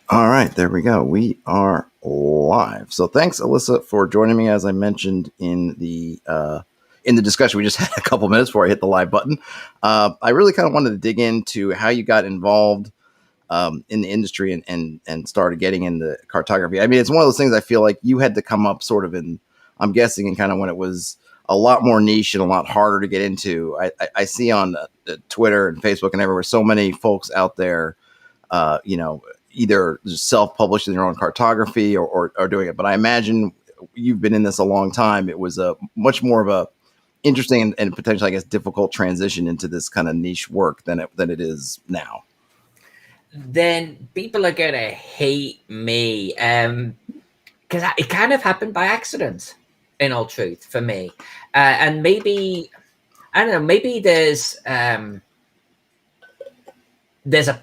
All right, there we go. We are live. So thanks, Alyssa, for joining me. As I mentioned in the discussion we just had a couple minutes before I hit the live button, I really kind of wanted to dig into how you got involved in the industry and started getting into cartography. I mean, it's one of those things I feel like you had to come up sort of in, I'm guessing, in kind of when it was a lot more niche and a lot harder to get into. I see on Twitter and Facebook and everywhere so many folks out there, either just self-publishing their own cartography or doing it. But I imagine you've been in this a long time. It was a much more of a interesting and potentially, I guess, difficult transition into this kind of niche work than it is now. Then people are going to hate me because it kind of happened by accident, in all truth, for me. And maybe, I don't know, maybe there's a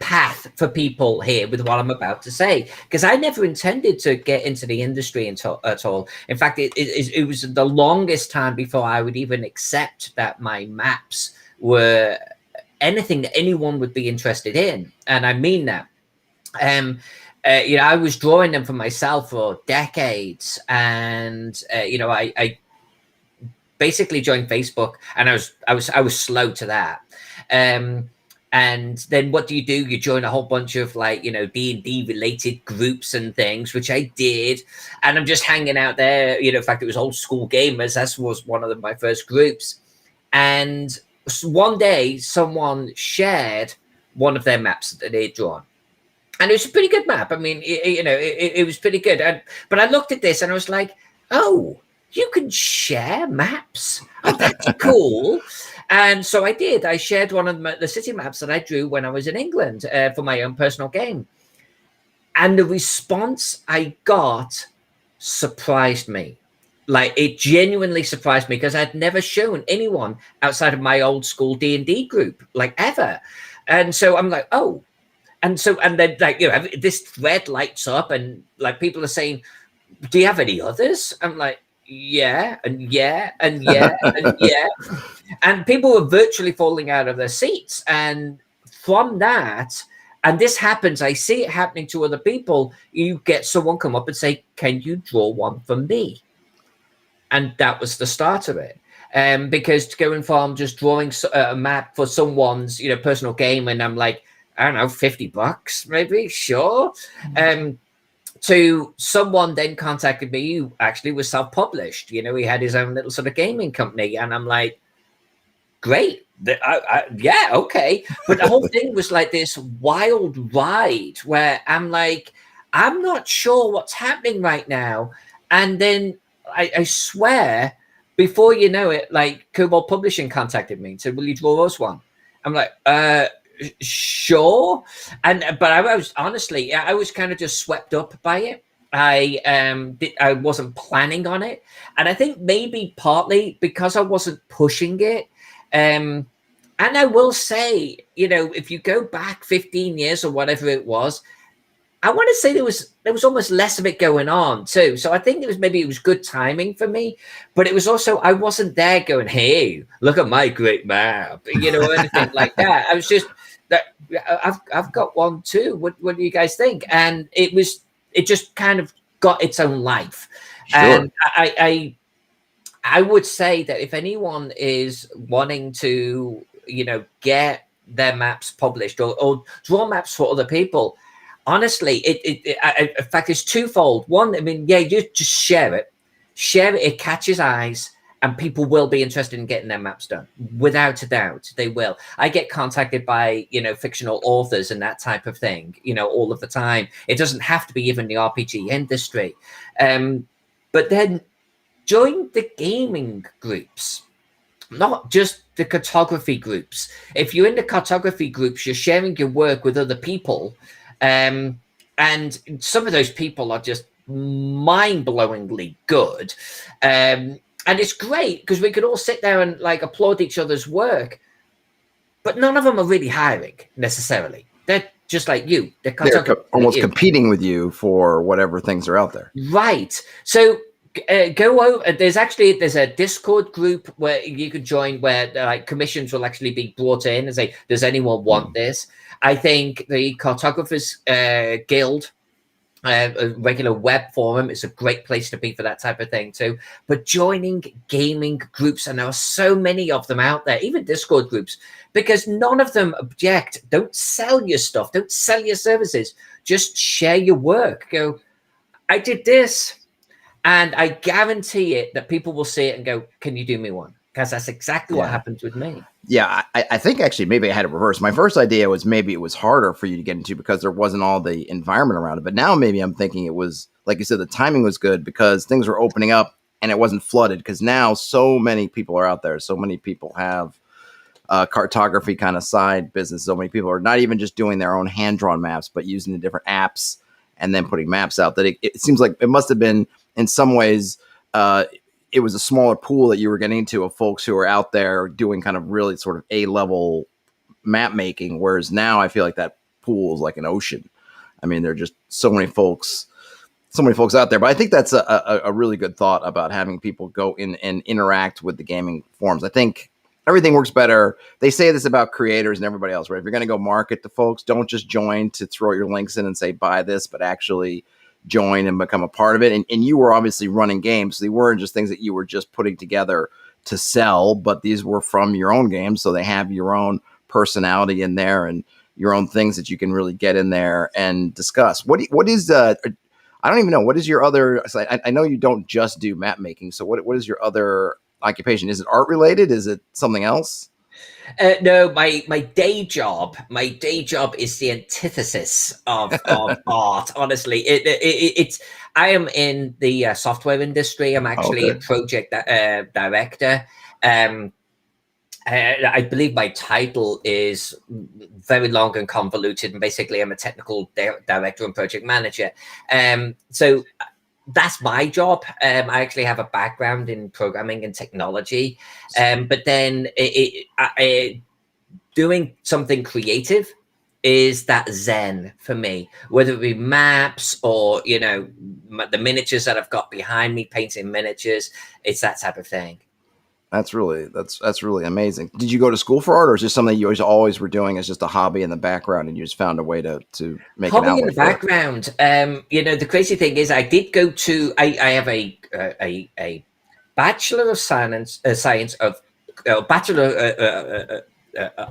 path for people here with what I'm about to say, because I never intended to get into the industry at all. In fact, it was the longest time before I would even accept that my maps were anything that anyone would be interested in. And I mean that. I was drawing them for myself for decades. And, I basically joined Facebook, and I was slow to that. And then what do? You join a whole bunch of D&D related groups and things, which I did. And I'm just hanging out there. In fact, it was Old School Gamers. That was one of my first groups. And one day someone shared one of their maps that they'd drawn. And it was a pretty good map. I mean, it was pretty good. But I looked at this and I was like, oh, you can share maps? Oh, that's cool. And so I did. I shared one of the city maps that I drew when I was in England for my own personal game. And the response I got surprised me. Like, it genuinely surprised me, because I'd never shown anyone outside of my old school D&D group, ever. And so I'm like, oh. And then this thread lights up, and people are saying, do you have any others? I'm like, yeah, and yeah, and yeah, and yeah. And people were virtually falling out of their seats. And from that, and this happens, I see it happening to other people, you get someone come up and say, can you draw one for me? And that was the start of it. Because going from just drawing a map for someone's, personal game, and I'm like, I don't know, $50, maybe, sure. To someone then contacted me who actually was self-published. He had his own little sort of gaming company, and I'm like, great, yeah, okay. But the whole thing was like this wild ride where I'm like, I'm not sure what's happening right now. And then I swear, before you know it, Cobalt Publishing contacted me and said, will you draw us one? I'm like, sure. But I was honestly, I was kind of just swept up by it. I wasn't planning on it, and I think maybe partly because I wasn't pushing it. And I will say, if you go back 15 years or whatever it was, I want to say there was almost less of it going on too. So I think it was good timing for me, but it was also, I wasn't there going, hey, look at my great map, anything like that. I was just that I've got one too. What do you guys think? And it just kind of got its own life. Sure. And I would say that if anyone is wanting to, get their maps published or draw maps for other people, honestly, in fact, it's twofold. One, I mean, yeah, you just share it. It catches eyes, and people will be interested in getting their maps done. Without a doubt, they will. I get contacted by, fictional authors and that type of thing, all of the time. It doesn't have to be even the RPG industry. But then join the gaming groups, not just the cartography groups. If you're in the cartography groups, you're sharing your work with other people. And some of those people are just mind-blowingly good. And it's great because we could all sit there and applaud each other's work, but none of them are really hiring necessarily. They're just like you. They're almost competing with you for whatever things are out there. Right. So go over. There's a Discord group where you could join where commissions will actually be brought in and say, does anyone want this? I think the Cartographers Guild A regular web forum is a great place to be for that type of thing too. But joining gaming groups, and there are so many of them out there, even Discord groups, because none of them object. Don't sell your stuff. Don't sell your services. Just share your work. Go, I did this, and I guarantee it that people will see it and go, can you do me one? Because that's exactly what happened with me. Yeah, I think actually maybe I had it reversed. My first idea was maybe it was harder for you to get into because there wasn't all the environment around it. But now maybe I'm thinking it was, like you said, the timing was good because things were opening up and it wasn't flooded. Because now so many people are out there. So many people have cartography kind of side business. So many people are not even just doing their own hand-drawn maps, but using the different apps and then putting maps out. That it seems like it must have been in some ways it was a smaller pool that you were getting into of folks who are out there doing kind of really sort of A-level map making. Whereas now I feel like that pool is like an ocean. I mean, there are just so many folks out there. But I think that's a really good thought about having people go in and interact with the gaming forums. I think everything works better. They say this about creators and everybody else, right? If you're going to go market to folks, don't just join to throw your links in and say, buy this, but actually join and become a part of it. And you were obviously running games. So they weren't just things that you were just putting together to sell, but these were from your own games. So they have your own personality in there and your own things that you can really get in there and discuss. What is, I don't even know, what is your other, I know you don't just do map making. So what is your other occupation? Is it art related? Is it something else? No, my day job is the antithesis of art. Honestly, it's I am in the software industry. I'm actually a project director. I believe my title is very long and convoluted, and basically I'm a technical director and project manager. So that's my job. I actually have a background in programming and technology, but then doing something creative is that zen for me, whether it be maps or, you know, the miniatures that I've got behind me, painting miniatures. It's that type of thing. That's really amazing. Did you go to school for art, or is this something you always were doing as just a hobby in the background, and you just found a way to make an outlet in the background? You know, the crazy thing is, I did go to. I have a bachelor of science of bachelor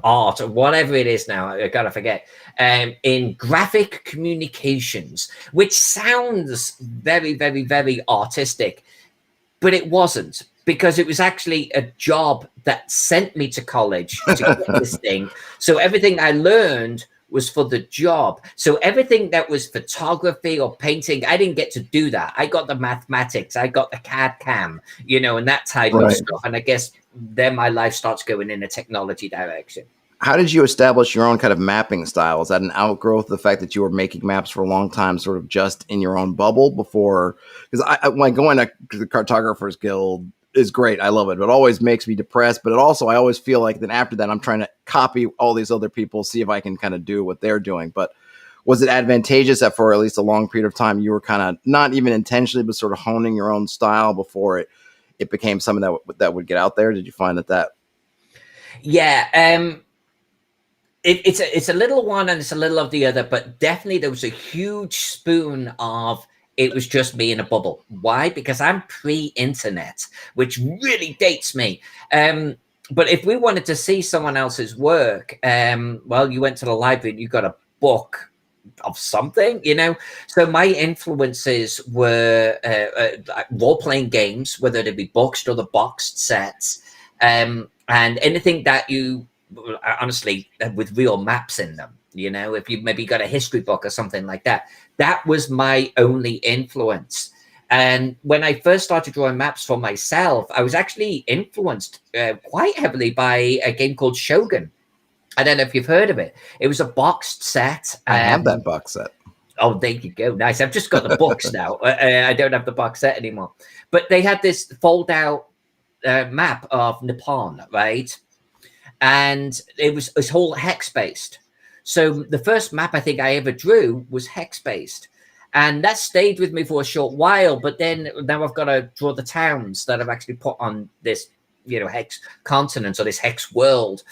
art or whatever it is now. I gotta forget. In graphic communications, which sounds very, very, very artistic, but it wasn't. Because it was actually a job that sent me to college to get this thing. So everything I learned was for the job. So everything that was photography or painting, I didn't get to do that. I got the mathematics, I got the CAD CAM, you know, and that type of stuff. And I guess then my life starts going in a technology direction. How did you establish your own kind of mapping style? Is that an outgrowth of the fact that you were making maps for a long time, sort of just in your own bubble before? Because when going to the Cartographers Guild is great. I love it. But it always makes me depressed. But I always feel like then after that, I'm trying to copy all these other people, see if I can kind of do what they're doing. But was it advantageous that for at least a long period of time, you were kind of not even intentionally, but sort of honing your own style before it became something that would get out there? Did you find that? Yeah. It's a little one and it's a little of the other, but definitely there was a huge spoon of it was just me in a bubble. Why? Because I'm pre-internet, which really dates me. But if we wanted to see someone else's work, well, you went to the library and you got a book of something, you know. So my influences were role-playing games, whether they be boxed or the boxed sets, and anything that you honestly with real maps in them, you know, if you maybe got a history book or something like that. That was my only influence. And when I first started drawing maps for myself, I was actually influenced quite heavily by a game called Shogun. I don't know if you've heard of it. It was a boxed set. I have that box set. Oh, there you go. Nice. I've just got the books now. I don't have the box set anymore. But they had this fold out map of Nippon, right? And it was whole hex based. So the first map I think I ever drew was hex based, and that stayed with me for a short while. But then now I've got to draw the towns that I've actually put on this, you know, hex continent or this hex world,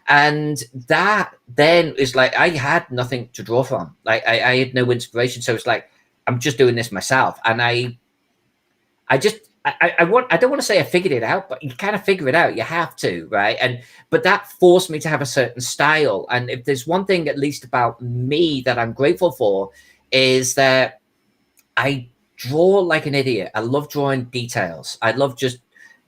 and that then is like I had nothing to draw from. Like I had no inspiration, so it's like I'm just doing this myself. And I don't want to say I figured it out, but you kind of figure it out. You have to, right? But that forced me to have a certain style. And if there's one thing, at least about me, that I'm grateful for, is that I draw like an idiot. I love drawing details. I love just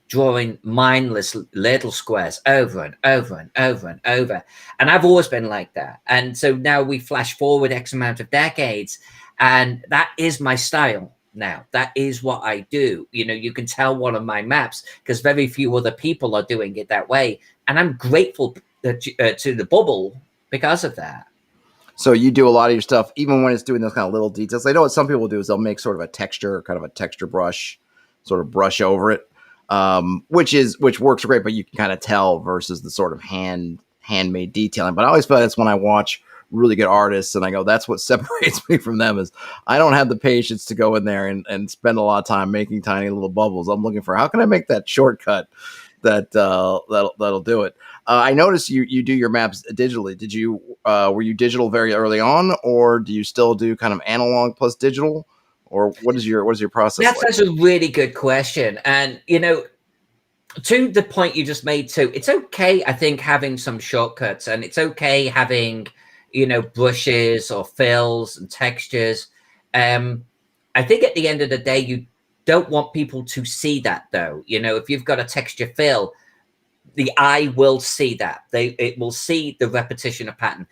drawing mindless little squares over and over and over and over. And I've always been like that. And so now we flash forward X amount of decades, and that is my style now. That is what I do. You know, you can tell one of my maps because very few other people are doing it that way. And I'm grateful to the bubble because of that. So you do a lot of your stuff, even when it's doing those kind of little details. I know what some people do is they'll make sort of a texture, kind of a texture brush, sort of brush over it, which works great, but you can kind of tell versus the sort of handmade detailing. But I always feel that's when I watch really good artists and I go, that's what separates me from them, is I don't have the patience to go in there and spend a lot of time making tiny little bubbles. I'm looking for, how can I make that shortcut that'll do it. I noticed you do your maps digitally. Did you were you digital very early on, or do you still do kind of analog plus digital, or what is your process? That's a really good question. And you know, to the point you just made too, it's okay, I think, having some shortcuts, and it's okay having, you know, brushes or fills and textures. I think at the end of the day, you don't want people to see that, though. You know, if you've got a texture fill, the eye will see that. It will see the repetition of pattern.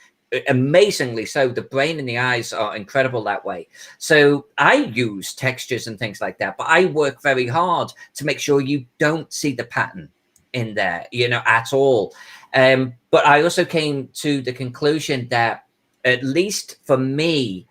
Amazingly so, the brain and the eyes are incredible that way. So I use textures and things like that, but I work very hard to make sure you don't see the pattern in there, you know, at all. But I also came to the conclusion that, at least for me,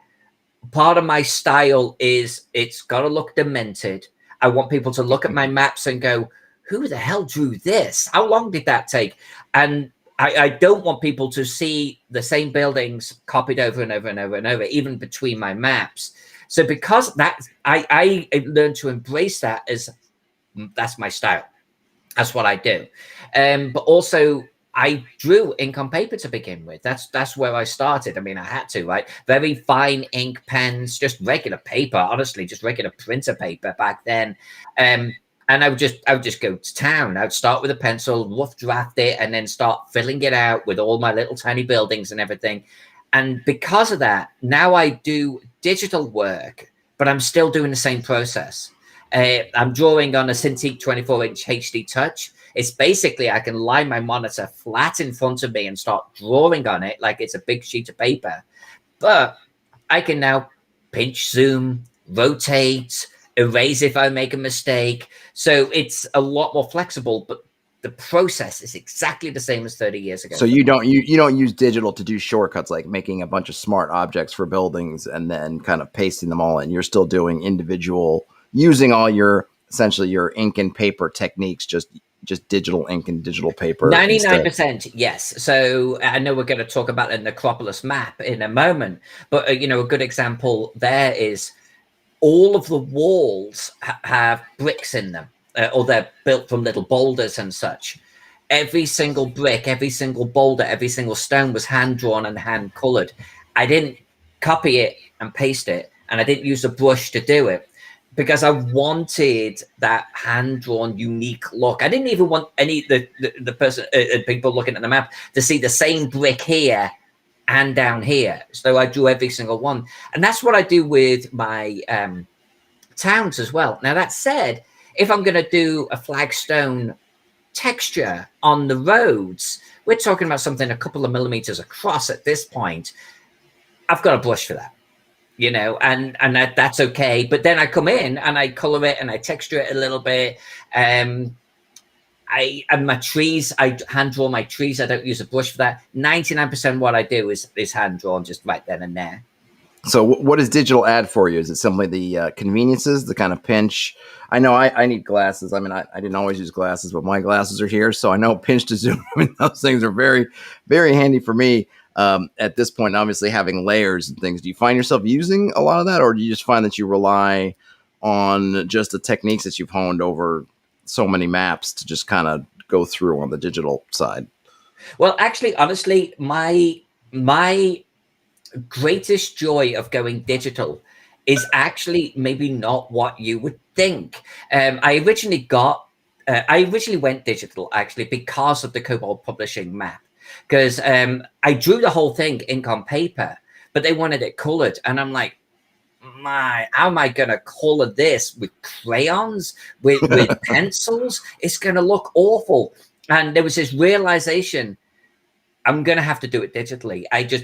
part of my style is it's got to look demented. I want people to look at my maps and go, who the hell drew this? How long did that take? And I don't want people to see the same buildings copied over and over and over and over, even between my maps. So because that, I learned to embrace that as that's my style. That's what I do. But also, I drew ink on paper to begin with. That's where I started. I mean, I had to, right? Very fine ink pens, just regular paper, honestly, just regular printer paper back then. And I would just go to town. I would start with a pencil, rough draft it, and then start filling it out with all my little tiny buildings and everything. And because of that, now I do digital work, but I'm still doing the same process. I'm drawing on a Cintiq 24-inch HD Touch. It's basically, I can lie my monitor flat in front of me and start drawing on it like it's a big sheet of paper. But I can now pinch, zoom, rotate, erase if I make a mistake. So it's a lot more flexible, but the process is exactly the same as 30 years ago. So you don't use digital to do shortcuts, like making a bunch of smart objects for buildings and then kind of pasting them all in. You're still doing individual, using all your, essentially your ink and paper techniques, just digital ink and digital paper. 99%, yes. So I know we're going to talk about the Necropolis map in a moment, but you know, a good example there is all of the walls have bricks in them, or they're built from little boulders and such. Every single brick, every single boulder, every single stone was hand drawn and hand colored. I didn't copy it and paste it, and I didn't use a brush to do it, because I wanted that hand-drawn, unique look. I didn't even want any the person, people looking at the map, to see the same brick here and down here. So I drew every single one, and that's what I do with my towns as well. Now that said, if I'm going to do a flagstone texture on the roads, we're talking about something a couple of millimeters across at this point. I've got a brush for that. You know, and that's okay. But then I come in and I color it and I texture it a little bit. And my trees, I hand draw my trees. I don't use a brush for that. 99% what I do is hand drawn just right then and there. So what does digital add for you? Is it simply the conveniences, the kind of pinch? I know I need glasses. I mean, I didn't always use glasses, but my glasses are here. So I know pinch to zoom. I mean, those things are very, very handy for me. At this point, obviously having layers and things, do you find yourself using a lot of that, or do you just find that you rely on just the techniques that you've honed over so many maps to just kind of go through on the digital side? Well, actually, honestly, my greatest joy of going digital is actually maybe not what you would think. I originally went digital actually because of the Kobold Publishing map, because I drew the whole thing ink on paper, but they wanted it colored, and I'm like, how am I gonna color this with crayons, with pencils? It's gonna look awful. And there was this realization, I'm gonna have to do it digitally.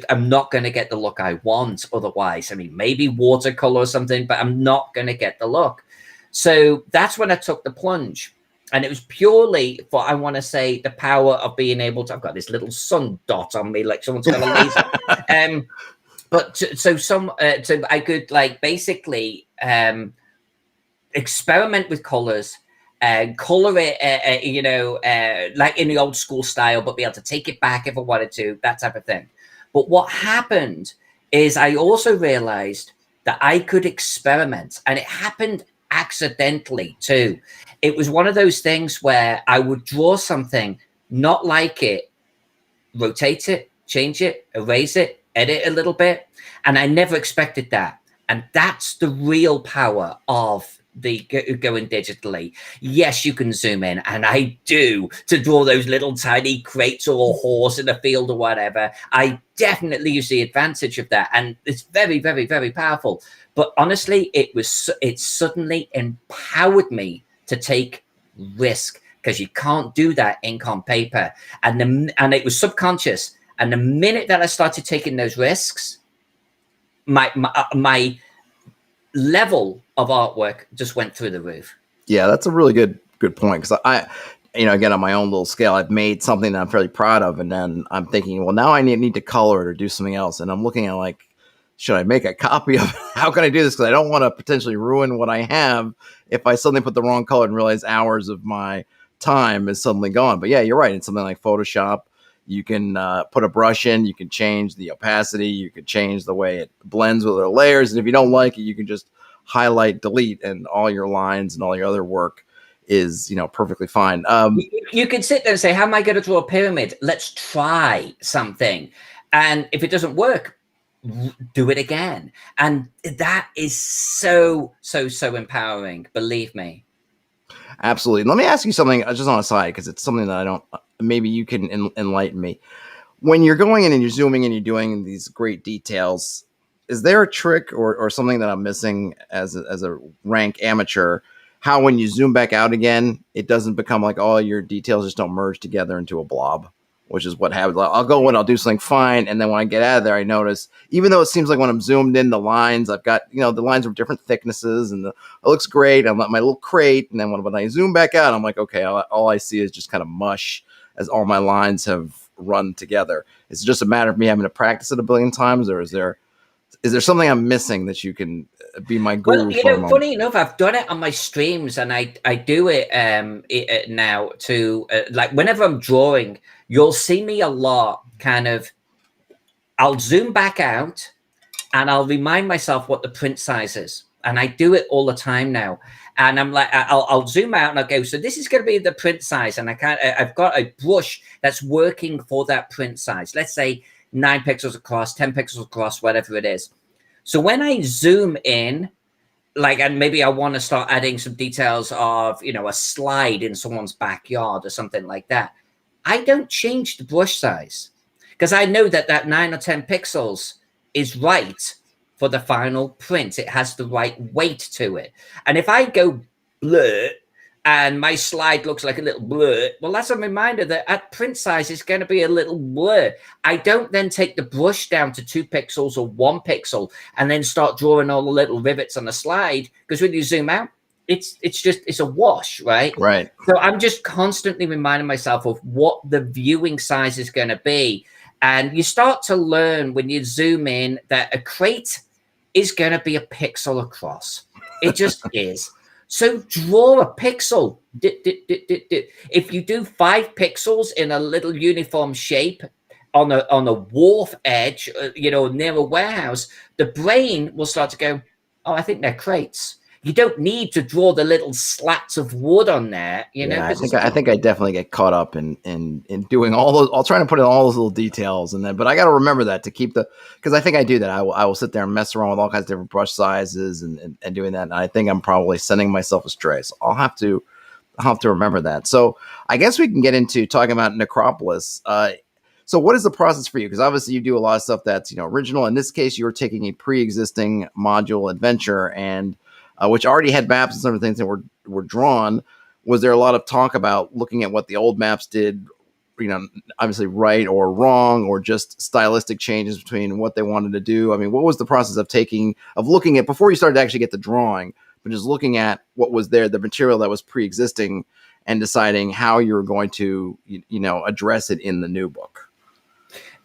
I'm not gonna get the look I want otherwise. I mean, maybe watercolor or something, but I'm not gonna get the look. So that's when I took the plunge. And it was purely for, I want to say, the power of being able to, I've got this little sun dot on me, like someone's got a laser. So I could like basically experiment with colors and color it, like in the old school style, but be able to take it back if I wanted to, that type of thing. But what happened is I also realized that I could experiment, and it happened accidentally too. It was one of those things where I would draw something, not like it, rotate it, change it, erase it, edit a little bit, and I never expected that. And that's the real power of the going digitally. Yes, you can zoom in, and I do, to draw those little tiny crates or a horse in a field or whatever. I definitely use the advantage of that, and it's very, very, very powerful. But honestly, it suddenly empowered me to take risk, because you can't do that ink on paper, and it was subconscious. And the minute that I started taking those risks, my level of artwork just went through the roof. Yeah, that's a really good point, because I, again, on my own little scale, I've made something that I'm fairly proud of, and then I'm thinking, well, now I need to color it or do something else, and I'm looking at like, should I make a copy of it? How can I do this? Because I don't want to potentially ruin what I have if I suddenly put the wrong color and realize hours of my time is suddenly gone. But yeah, you're right. It's something like Photoshop. You can put a brush in, you can change the opacity, you can change the way it blends with other layers. And if you don't like it, you can just highlight, delete, and all your lines and all your other work is, perfectly fine. You can sit there and say, how am I going to draw a pyramid? Let's try something. And if it doesn't work, do it again. And that is so empowering, believe me. Absolutely. Let me ask you something just on a side, because it's something that maybe you can enlighten me. When you're going in and you're zooming and you're doing these great details, is there a trick or something that I'm missing as a rank amateur, how when you zoom back out again, it doesn't become like all your details just don't merge together into a blob, which is what happens. I'll go in, I'll do something fine, and then when I get out of there, I notice, even though it seems like when I'm zoomed in, the lines, I've got, the lines are different thicknesses, and it looks great. I'm at my little crate, and then when I zoom back out, I'm like, okay, all I see is just kind of mush as all my lines have run together. Is it just a matter of me having to practice it a billion times, or is there something I'm missing that you can be my guru for? Well, funny enough, I've done it on my streams, and I do it now to like whenever I'm drawing, you'll see me a lot kind of, I'll zoom back out and I'll remind myself what the print size is. And I do it all the time now. And I'm like, I'll zoom out and I'll go, so this is going to be the print size. And I've got a brush that's working for that print size. Let's say 9 pixels across, 10 pixels across, whatever it is. So when I zoom in, like, and maybe I want to start adding some details of, a slide in someone's backyard or something like that, I don't change the brush size, because I know that 9 or 10 pixels is right for the final print. It has the right weight to it. And if I go blur and my slide looks like a little blur, well, that's a reminder that at print size, it's going to be a little blur. I don't then take the brush down to 2 pixels or 1 pixel and then start drawing all the little rivets on the slide, because when you zoom out, it's a wash, right? Right. So I'm just constantly reminding myself of what the viewing size is going to be. And you start to learn when you zoom in that a crate is going to be a pixel across. It just is. So draw a pixel. If you do 5 pixels in a little uniform shape on a wharf edge, near a warehouse, the brain will start to go, oh, I think they're crates. you don't need to draw the little slats of wood on there, you know. I think I definitely get caught up in doing all those. I'll try to put in all those little details, and then, but I got to remember that to keep because I think I do that. I will sit there and mess around with all kinds of different brush sizes and doing that. And I think I'm probably sending myself astray. So I'll have to remember that. So I guess we can get into talking about Necropolis. So what is the process for you? Because obviously you do a lot of stuff that's, you know, original. In this case, you were taking a pre-existing module adventure and which already had maps and some of the things that were drawn. Was there a lot of talk about looking at what the old maps did, you know, obviously right or wrong, or just stylistic changes between what they wanted to do? I mean, what was the process of looking at before you started to actually get the drawing, but just looking at what was there, the material that was pre-existing, and deciding how you were going to, you know, address it in the new book?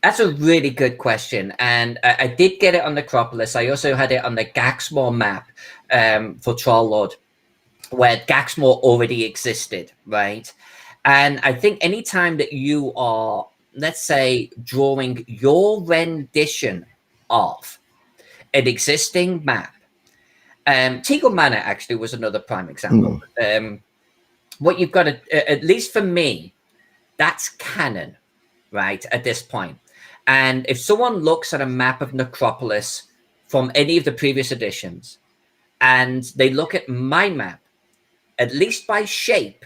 That's a really good question. And I did get it on Necropolis. I also had it on the Gaxmore map for Troll where Gaxmore already existed, right? And I think anytime that you are, let's say, drawing your rendition of an existing map, Teagle Manor actually was another prime example. What you've got to, at least for me, that's canon, right, at this point. And if someone looks at a map of Necropolis from any of the previous editions, and they look at my map, at least by shape,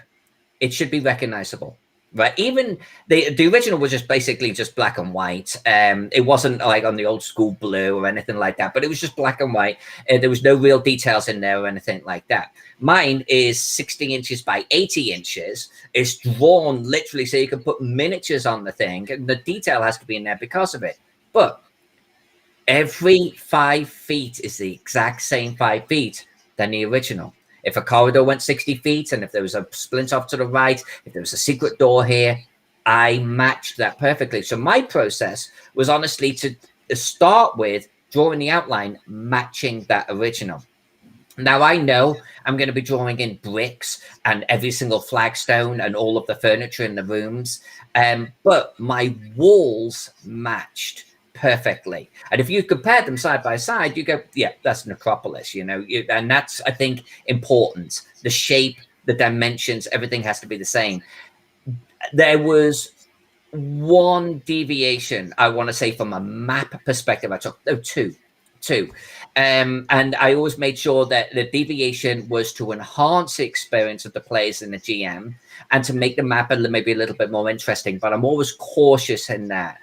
it should be recognizable, right? Even the original was just basically just black and white. It wasn't like on the old school blue or anything like that, but it was just black and white. There was no real details in there or anything like that. Mine is 60 inches by 80 inches. It's drawn literally so you can put miniatures on the thing, and the detail has to be in there because of it. But every 5 feet is the exact same 5 feet than the original. If a corridor went 60 feet, and if there was a splint off to the right, if there was a secret door here, I matched that perfectly. So my process was honestly to start with drawing the outline, matching that original. Now I know I'm going to be drawing in bricks and every single flagstone and all of the furniture in the rooms, but my walls matched perfectly. And if you compare them side by side, you go, yeah, that's Necropolis, you know, and that's, I think, important. The shape, the dimensions, everything has to be the same. There was one deviation, I want to say, from a map perspective. I took two. And I always made sure that the deviation was to enhance the experience of the players and the GM and to make the map maybe a little bit more interesting. But I'm always cautious in that.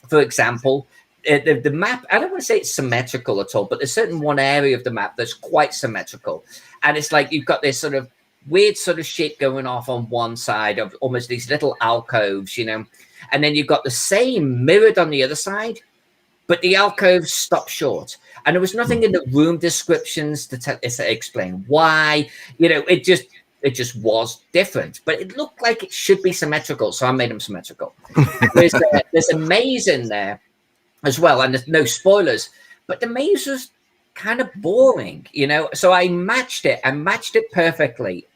For example, the map, I don't want to say it's symmetrical at all, but there's certain one area of the map that's quite symmetrical. And it's like you've got this sort of weird sort of shape going off on one side of almost these little alcoves, you know, and then you've got the same mirrored on the other side, but the alcoves stop short. And there was nothing in the room descriptions to explain why, you know, it just was different, but it looked like it should be symmetrical. So I made them symmetrical. There's a maze in there as well. And there's no spoilers, but the maze was kind of boring, you know? So I matched it perfectly,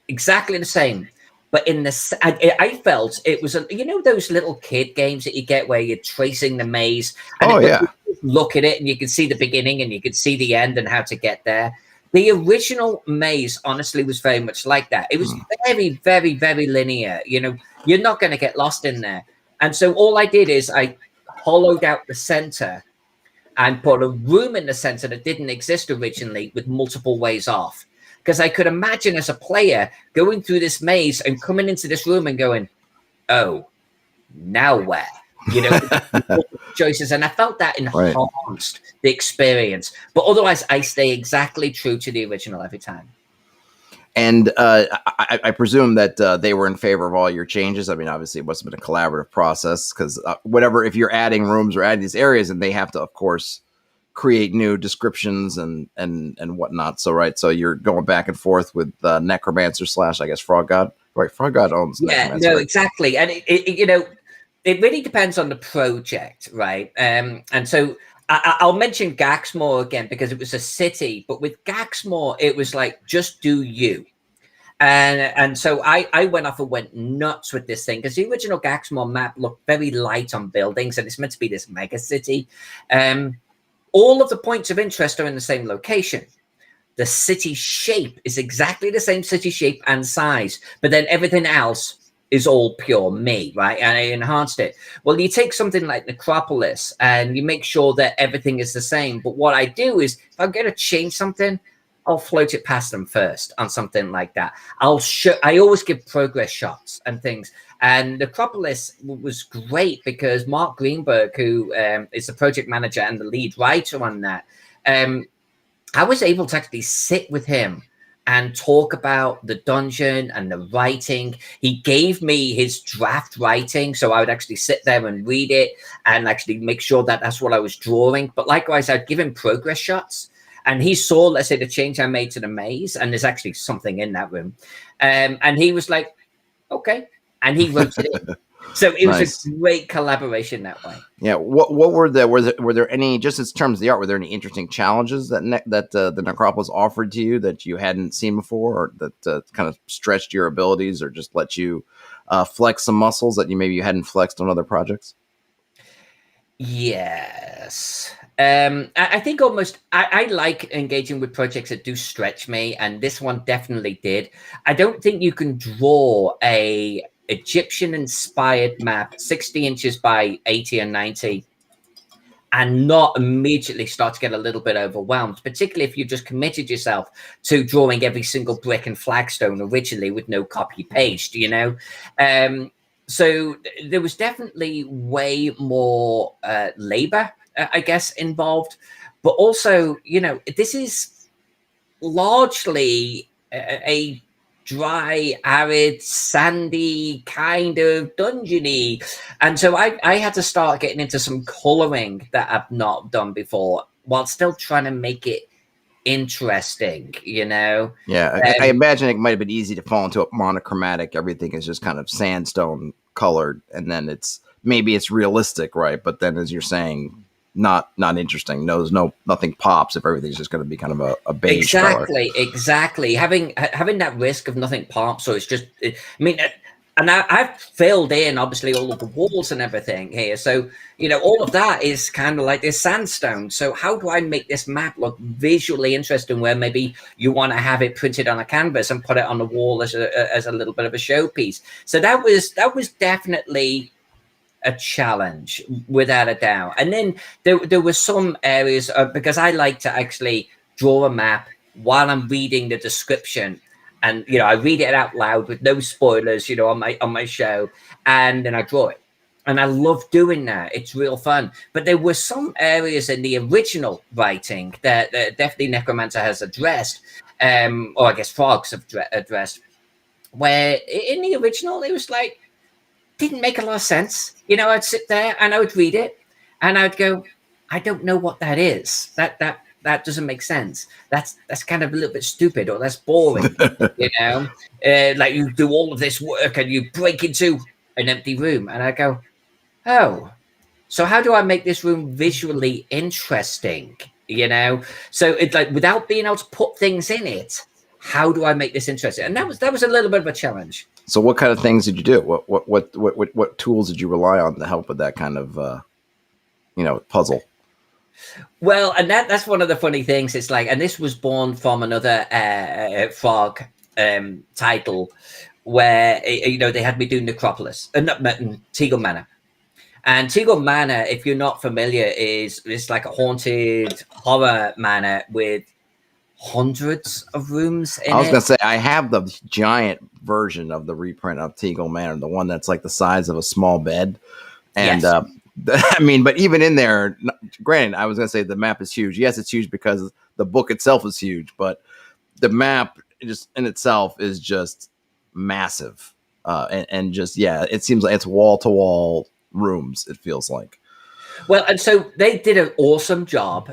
exactly the same. But I felt it was, you know, those little kid games that you get where you're tracing the maze. And you look at it and you can see the beginning and you can see the end and how to get there. The original maze, honestly, was very much like that. It was very, very, very linear. You know, you're not going to get lost in there. And so all I did is I hollowed out the center and put a room in the center that didn't exist originally with multiple ways off. Because I could imagine as a player going through this maze and coming into this room and going, oh, now where? You know, choices. And I felt that enhanced the experience. But otherwise, I stay exactly true to the original every time. And I presume that they were in favor of all your changes. I mean, obviously, it must have been a collaborative process because if you're adding rooms or adding these areas, and they have to, of course, create new descriptions and whatnot. So you're going back and forth with Necromancer / I guess Frog God. Right, Frog God owns Necromancer. No, exactly. And it you know, it really depends on the project, right? And so I'll mention Gaxmore again because it was a city, but with Gaxmore, it was like, just do you. And so I went off and went nuts with this thing because the original Gaxmore map looked very light on buildings and it's meant to be this mega city. All of the points of interest are in the same location, the city shape is exactly the same city shape and size, but then everything else is all pure me, right? And I enhanced it. Well, you take something like Necropolis and you make sure that everything is the same. But what I do is if I'm going to change something, I'll float it past them first on something like that. I always give progress shots and things. And Necropolis was great because Mark Greenberg, who is the project manager and the lead writer on that, I was able to actually sit with him and talk about the dungeon and the writing. He gave me his draft writing, so I would actually sit there and read it and actually make sure that that's what I was drawing. But likewise, I'd give him progress shots, and he saw, let's say, the change I made to the maze, and there's actually something in that room. And he was like, okay. And he wrote it in. So it was a great collaboration that way. Yeah. What were there any, just in terms of the art, were there any interesting challenges that the Necropolis offered to you that you hadn't seen before, or that kind of stretched your abilities, or just let you flex some muscles that you hadn't flexed on other projects? Yes. I think almost I like engaging with projects that do stretch me, and this one definitely did. I don't think you can draw a Egyptian inspired map 60 inches by 80 and 90 and not immediately start to get a little bit overwhelmed, particularly if you just committed yourself to drawing every single brick and flagstone originally with no copy paste, you know. So there was definitely way more labor, I guess, involved, but also, you know, this is largely a dry, arid, sandy kind of dungeony, and so I had to start getting into some coloring that I've not done before, while still trying to make it interesting, you know. Yeah, I imagine it might have been easy to fall into a monochromatic. Everything is just kind of sandstone colored, and then maybe it's realistic, right? But then, as you're saying, not interesting. Nothing pops if everything's just going to be kind of a beige color. Exactly. Having that risk of nothing pops, so it's just. I mean, and I've filled in obviously all of the walls and everything here, so you know all of that is kind of like this sandstone. So how do I make this map look visually interesting? Where maybe you want to have it printed on a canvas and put it on the wall as a little bit of a showpiece. So that was definitely a challenge without a doubt. And then there were some areas because I like to actually draw a map while I'm reading the description, and you know I read it out loud with no spoilers, you know, on my show, and then I draw it, and I love doing that. It's real fun. But there were some areas in the original writing that definitely Necromancer has addressed, or I guess Frogs have addressed, where in the original it was like didn't make a lot of sense. You know, I'd sit there and I would read it and I'd go, I don't know what that is. That doesn't make sense. That's kind of a little bit stupid, or that's boring. You know, like you do all of this work and you break into an empty room, and I go, oh, so how do I make this room visually interesting? You know, so it's like without being able to put things in it, how do I make this interesting? And that was a little bit of a challenge. So what kind of things did you do? What tools did you rely on to help with that kind of puzzle? Well, and that's one of the funny things. It's like, and this was born from another Frog title where you know they had me do Necropolis, not Teagle Manor. And Teagle Manor, if you're not familiar, it's like a haunted horror manor with hundreds of rooms in it. I was gonna say I have the giant version of the reprint of Teagle Manor, the one that's like the size of a small bed, and yes. I mean, but even in there, granted, I was gonna say the map is huge. Yes, it's huge because the book itself is huge, but the map just in itself is just massive, and just it seems like it's wall to wall rooms. It feels like. Well, and so they did an awesome job,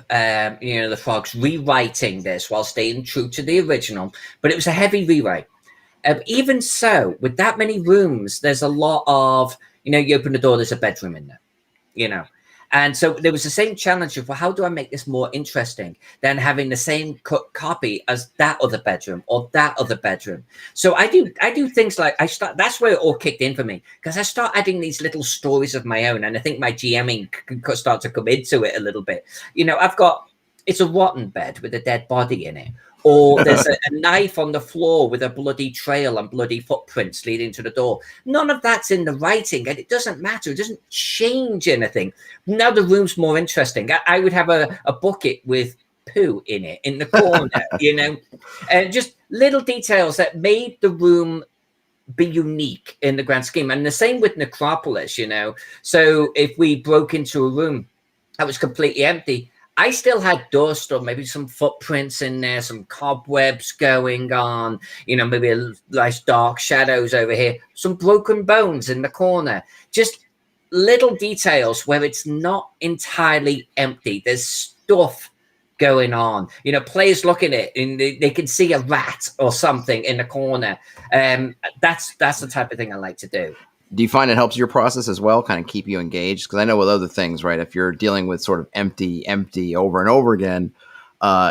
you know, the Frogs, rewriting this while staying true to the original, but it was a heavy rewrite. Even so, with that many rooms, there's a lot of, you know, you open the door, there's a bedroom in there, you know. And so there was the same challenge of, well, how do I make this more interesting than having the same copy as that other bedroom or that other bedroom? So I do things like that's where it all kicked in for me, because I start adding these little stories of my own, and I think my GMing could start to come into it a little bit. You know, it's a rotten bed with a dead body in it. or there's a knife on the floor with a bloody trail and bloody footprints leading to the door. None of that's in the writing, and it doesn't matter. It doesn't change anything. Now the room's more interesting. I would have a bucket with poo in it in the corner, you know, and just little details that made the room be unique in the grand scheme. And the same with Necropolis, you know. So if we broke into a room that was completely empty, I still had dust or maybe some footprints in there, some cobwebs going on, you know, maybe a nice dark shadows over here, some broken bones in the corner, just little details where it's not entirely empty. There's stuff going on, you know, players look at it and they can see a rat or something in the corner. That's the type of thing I like to do. Do you find it helps your process as well, kind of keep you engaged? Because I know with other things, right, if you're dealing with sort of empty over and over again,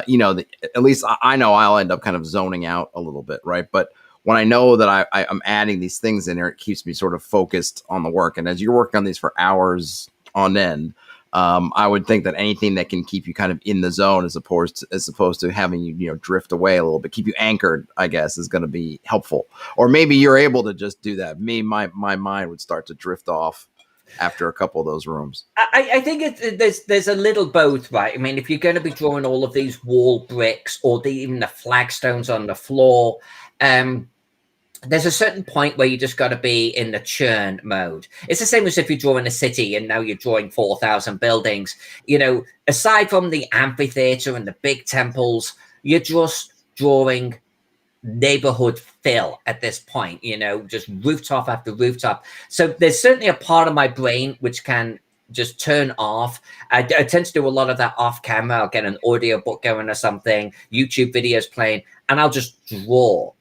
you know, at least I know I'll end up kind of zoning out a little bit, right? But when I know that I'm adding these things in there, it keeps me sort of focused on the work. And as you're working on these for hours on end, I would think that anything that can keep you kind of in the zone as opposed to having you, you know, drift away a little bit, keep you anchored, I guess, is going to be helpful. Or maybe you're able to just do that. My mind would start to drift off after a couple of those rooms. I think there's a little both, right? I mean, if you're going to be drawing all of these wall bricks or even the flagstones on the floor, there's a certain point where you just got to be in the churn mode. It's the same as if you're drawing a city and now you're drawing 4,000 buildings. You know, aside from the amphitheater and the big temples, you're just drawing neighborhood fill at this point, you know, just rooftop after rooftop. So there's certainly a part of my brain which can just turn off. I tend to do a lot of that off camera. I'll get an audio book going or something, YouTube videos playing, and I'll just draw.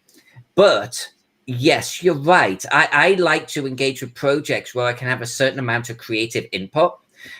But yes, you're right. I like to engage with projects where I can have a certain amount of creative input,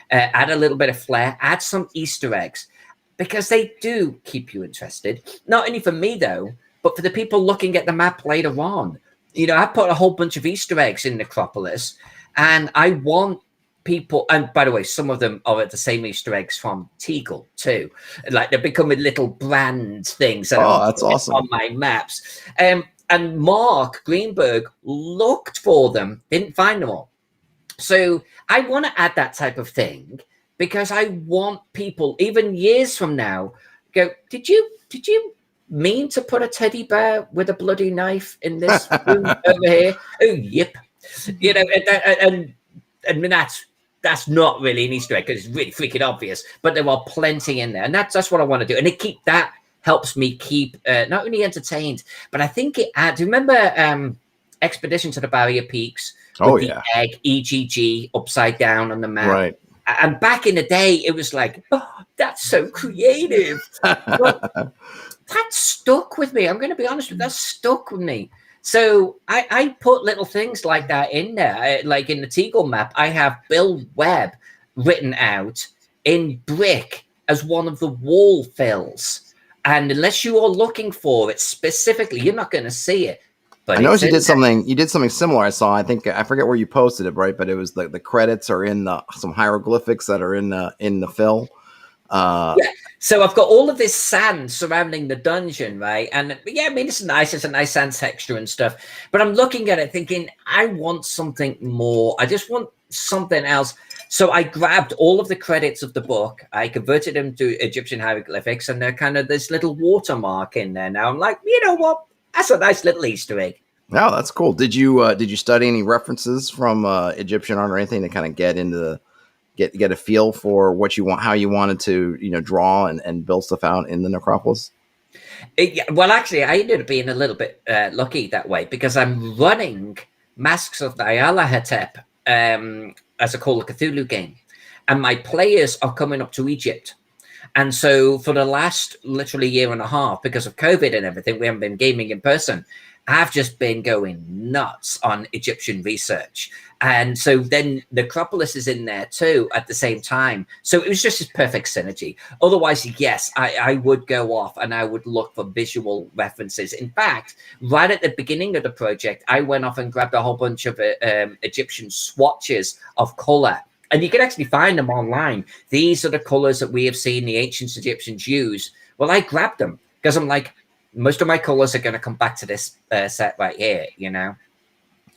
add a little bit of flair, add some Easter eggs, because they do keep you interested. Not only for me, though, but for the people looking at the map later on. You know, I put a whole bunch of Easter eggs in Necropolis, and I want people, and by the way, some of them are the same Easter eggs from Teagle too. Like they're becoming little brand things that that's awesome on my maps. And Mark Greenberg looked for them, didn't find them all. So I want to add that type of thing because I want people, even years from now, go, did you mean to put a teddy bear with a bloody knife in this room over here? Oh, yep. You know, and I mean, that's not really an Easter egg because it's really freaking obvious, but there are plenty in there. And that's what I want to do. And that helps me keep not only entertained, but I think it adds. Remember Expedition to the Barrier Peaks? With the egg, EGG, upside down on the map. Right. And back in the day, it was like, oh, that's so creative. But that stuck with me. I'm going to be honest with you, that stuck with me. So I put little things like that in there. Like in the Teagle map, I have Bill Webb written out in brick as one of the wall fills. And unless you are looking for it specifically, you're not going to see it. But I noticed you did something similar. I saw. I think I forget where you posted it, right? But it was the credits are in some hieroglyphics that are in the fill. Yeah. So I've got all of this sand surrounding the dungeon, right? And yeah, I mean it's nice. It's a nice sand texture and stuff. But I'm looking at it thinking, I want something more. I just want something else. So I grabbed all of the credits of the book. I converted them to Egyptian hieroglyphics, and they're kind of this little watermark in there. Now I'm like, you know what? That's a nice little Easter egg. Oh, that's cool. Did you study any references from Egyptian art or anything to kind of get into get a feel for what you want, how you wanted to, you know, draw and build stuff out in the Necropolis? Well, actually, I ended up being a little bit lucky that way because I'm running Masks of Nyarlathotep as a Call of Cthulhu game, and my players are coming up to Egypt. And so for the last literally year and a half, because of COVID and everything, we haven't been gaming in person. I've just been going nuts on Egyptian research. And so then Necropolis is in there too at the same time. So it was just this perfect synergy. Otherwise, yes, I would go off and I would look for visual references. In fact, right at the beginning of the project, I went off and grabbed a whole bunch of Egyptian swatches of color. And you can actually find them online. These are the colors that we have seen the ancient Egyptians use. Well, I grabbed them because I'm like, most of my colors are going to come back to this set right here, you know.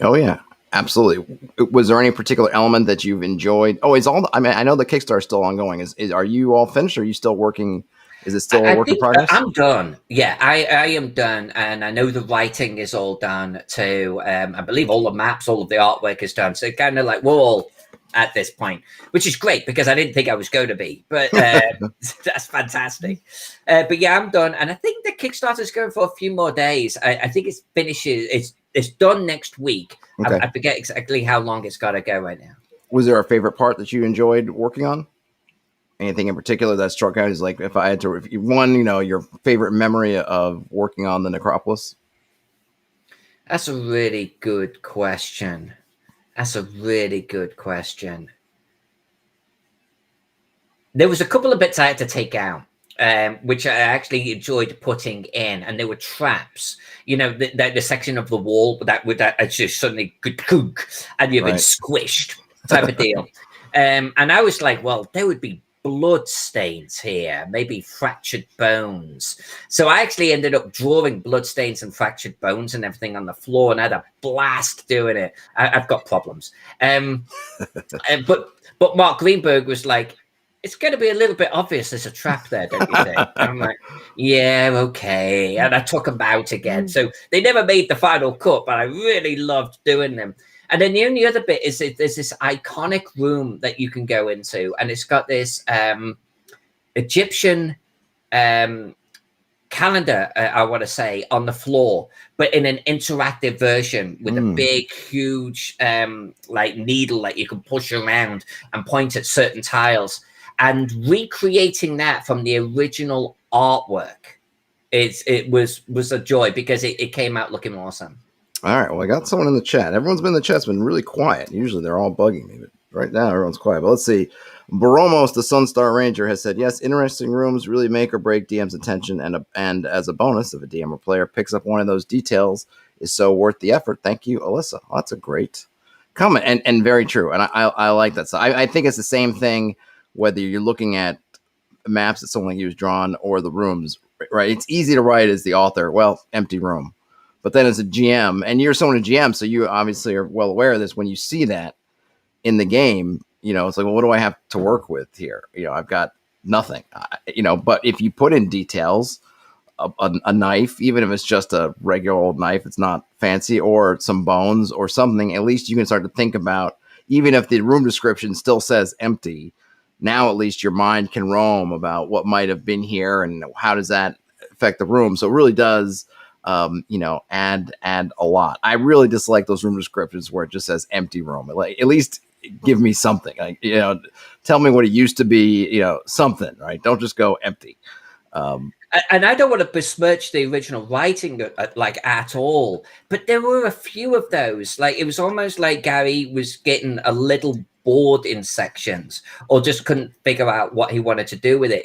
Oh yeah, absolutely. Was there any particular element that you've enjoyed? Oh, is all? I mean, I know the Kickstarter is still ongoing. Is are you all finished? Or are you still working? Is it still a I work in think progress? I'm done. Yeah, I am done, and I know the writing is all done too. I believe all the maps, all of the artwork is done. So kind of like we're all at this point, which is great because I didn't think I was going to be, but that's fantastic. But yeah, I'm done, and I think the Kickstarter is going for a few more days. I think it finishes. It's done next week. Okay. I forget exactly how long it's got to go right now. Was there a favorite part that you enjoyed working on? Anything in particular that struck out? Is like if I had to, if you one, your favorite memory of working on the Necropolis. That's a really good question. That's a really good question. There was a couple of bits I had to take out, which I actually enjoyed putting in, and there were traps. You know, the section of the wall that would just suddenly cook, and you've been squished, type of deal. And I was like, well, there would be blood stains here, maybe fractured bones. So I actually ended up drawing blood stains and fractured bones and everything on the floor, and I had a blast doing it. I've got problems. But Mark Greenberg was like, it's going to be a little bit obvious there's a trap there, don't you think? And I'm like, yeah, okay. And I took them out again. So they never made the final cut, but I really loved doing them. And then the only other bit is there's this iconic room that you can go into, and it's got this Egyptian calendar, I want to say, on the floor, but in an interactive version with a big, huge like needle that you can push around and point at certain tiles. And recreating that from the original artwork, it was a joy because it came out looking awesome. All right. Well, I got someone in the chat. Everyone's been in the chat's been really quiet. Usually they're all bugging me, but right now everyone's quiet. But let's see. Boromos, the Sunstar Ranger, has said, yes, interesting rooms really make or break DM's attention. And as a bonus, if a DM or player picks up one of those details, is so worth the effort. Thank you, Alyssa. Well, that's a great comment and very true. And I like that. So I think it's the same thing whether you're looking at maps that someone used drawn or the rooms, right? It's easy to write as the author, well, empty room. But then as a GM, and you're someone a GM, so you obviously are well aware of this. When you see that in the game, it's like, well, what do I have to work with here? I've got nothing, but if you put in details, a knife, even if it's just a regular old knife, it's not fancy, or some bones or something, at least you can start to think about, even if the room description still says empty, now at least your mind can roam about what might have been here and how does that affect the room. So it really does, add a lot. I really dislike those room descriptions where it just says empty room. Like, at least give me something, like, tell me what it used to be, something, right? Don't just go empty. And I don't want to besmirch the original writing at all, but there were a few of those. Like, it was almost like Gary was getting a little bored in sections, or just couldn't figure out what he wanted to do with it.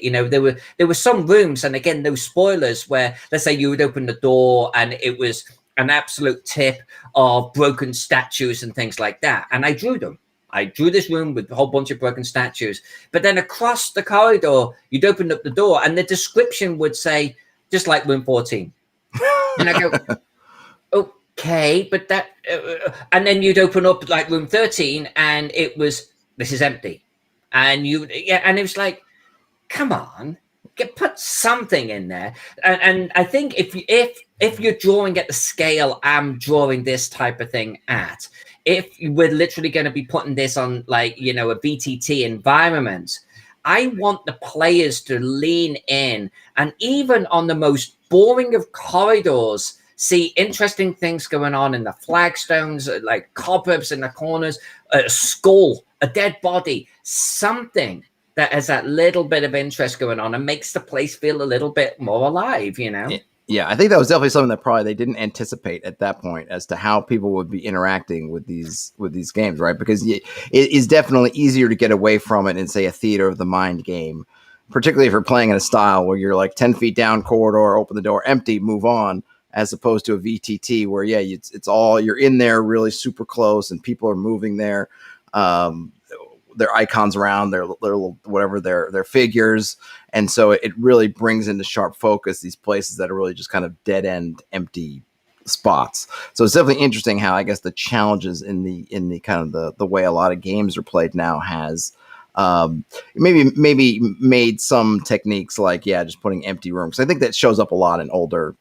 There were some rooms, and again, those spoilers where, let's say, you would open the door and it was an absolute tip of broken statues and things like that, and I drew them. I drew this room with a whole bunch of broken statues, but then across the corridor, you'd open up the door and the description would say, just like room 14. And I go, okay, but that, and then you'd open up like room 13 and it was, this is empty. And and it was like, come on, put something in there. And I think if you're drawing at the scale I'm drawing this type of thing at, if we're literally going to be putting this on, like, a VTT environment, I want the players to lean in, and even on the most boring of corridors, see interesting things going on in the flagstones, like cobwebs in the corners, a skull, a dead body, something that has that little bit of interest going on and makes the place feel a little bit more alive, Yeah, I think that was definitely something that probably they didn't anticipate at that point as to how people would be interacting with these games, right? Because it is definitely easier to get away from it in, say, a theater of the mind game, particularly if you're playing in a style where you're like 10 feet down corridor, open the door, empty, move on, as opposed to a VTT where, yeah, it's all, you're in there really super close and people are moving there. their icons around, their little whatever their figures, and so it really brings into sharp focus these places that are really just kind of dead end, empty spots. So it's definitely interesting how I guess the challenges in the kind of the way a lot of games are played now has maybe made some techniques like just putting empty rooms. I think that shows up a lot in older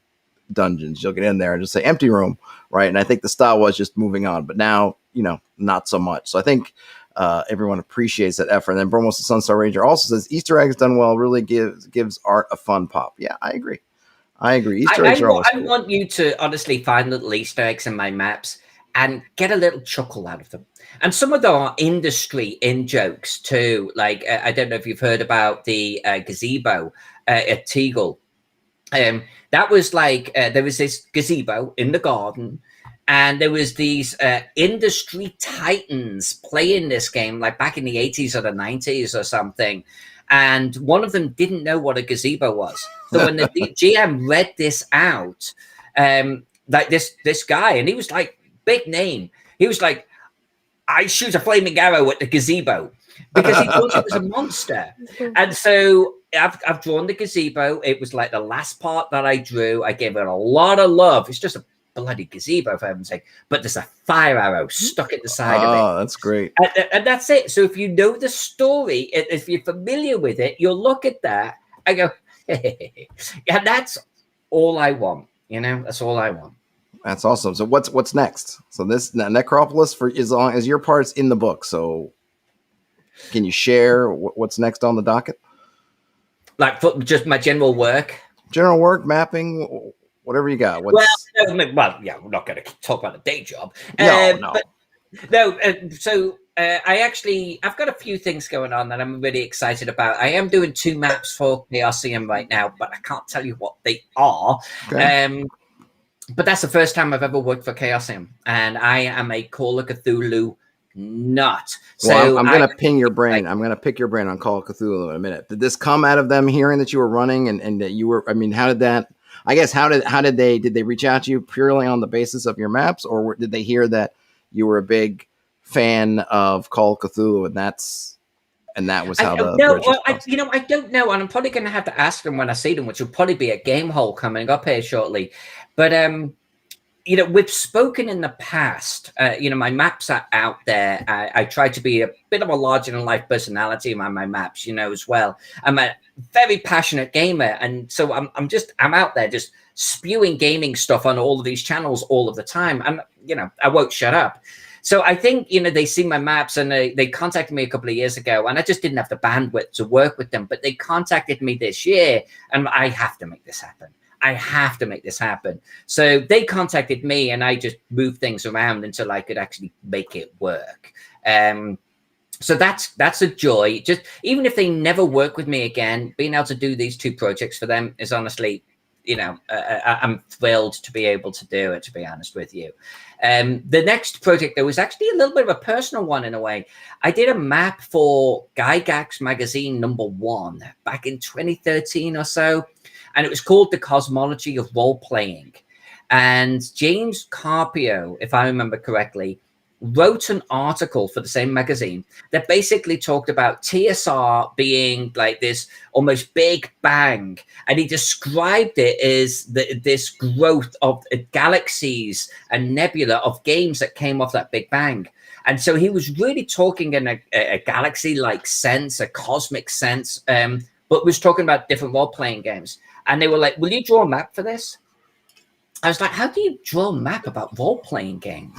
dungeons. You'll get in there and just say empty room, right? And I think the style was just moving on, but now not so much. So I think everyone appreciates that effort. And then Bromos the Sunstar Ranger also says Easter eggs done well really gives art a fun pop. Yeah, I agree. Easter eggs are always cool. I want you to honestly find little Easter eggs in my maps and get a little chuckle out of them. And some of them are industry in jokes too. Like, I don't know if you've heard about the gazebo at Teagle. That was like, there was this gazebo in the garden, and there was these industry titans playing this game like back in the 80s or the 90s or something. And one of them didn't know what a gazebo was. So when the GM read this out, like this guy, and he was like, big name. He was like, I shoot a flaming arrow at the gazebo, because he thought it was a monster. And so I've drawn the gazebo. It was like the last part that I drew. I gave it a lot of love. It's just a bloody gazebo, for heaven's sake. But there's a fire arrow stuck at the side of it. Oh, that's great. And that's it. So if you know the story, if you're familiar with it, you'll look at that and go, hey. And that's all I want. That's all I want. That's awesome. So what's next? So this Necropolis for as long as your part's in the book. So can you share what's next on the docket? Like for just my general work, mapping, whatever you got. We're not going to talk about a day job. No. So I've got a few things going on that I'm really excited about. I am doing 2 maps for Chaosium right now, but I can't tell you what they are. Okay. But that's the first time I've ever worked for Chaosium, and I am a Call of Cthulhu nut. Well, I'm going to ping your brain. I'm going to pick your brain on Call of Cthulhu in a minute. Did this come out of them hearing that you were running and that you were? I mean, how did that? I guess how did they reach out to you purely on the basis of your maps, or did they hear that you were a big fan of Call of Cthulhu and that was how I don't know, and I'm probably going to have to ask them when I see them, which will probably be a game hole coming up here shortly. But we've spoken in the past. My maps are out there. I try to be a bit of a larger than life personality on my maps, as well. I'm a very passionate gamer, and so I'm out there just spewing gaming stuff on all of these channels all of the time, and I won't shut up. So I think they see my maps, and they contacted me a couple of years ago, and I just didn't have the bandwidth to work with them. But they contacted me this year, and I have to make this happen. So they contacted me, and I just moved things around until I could actually make it work. So that's a joy. Just even if they never work with me again, being able to do these 2 projects for them is honestly, I'm thrilled to be able to do it, to be honest with you. The next project, there was actually a little bit of a personal one in a way. I did a map for Gygax magazine #1 back in 2013 or so. And it was called The Cosmology of Role-Playing. And James Carpio, if I remember correctly, wrote an article for the same magazine that basically talked about TSR being like this almost big bang. And he described it as this growth of galaxies and nebula of games that came off that big bang. And so he was really talking in a galaxy-like sense, a cosmic sense, but was talking about different role-playing games. And they were like, will you draw a map for this? I was like, how do you draw a map about role-playing games?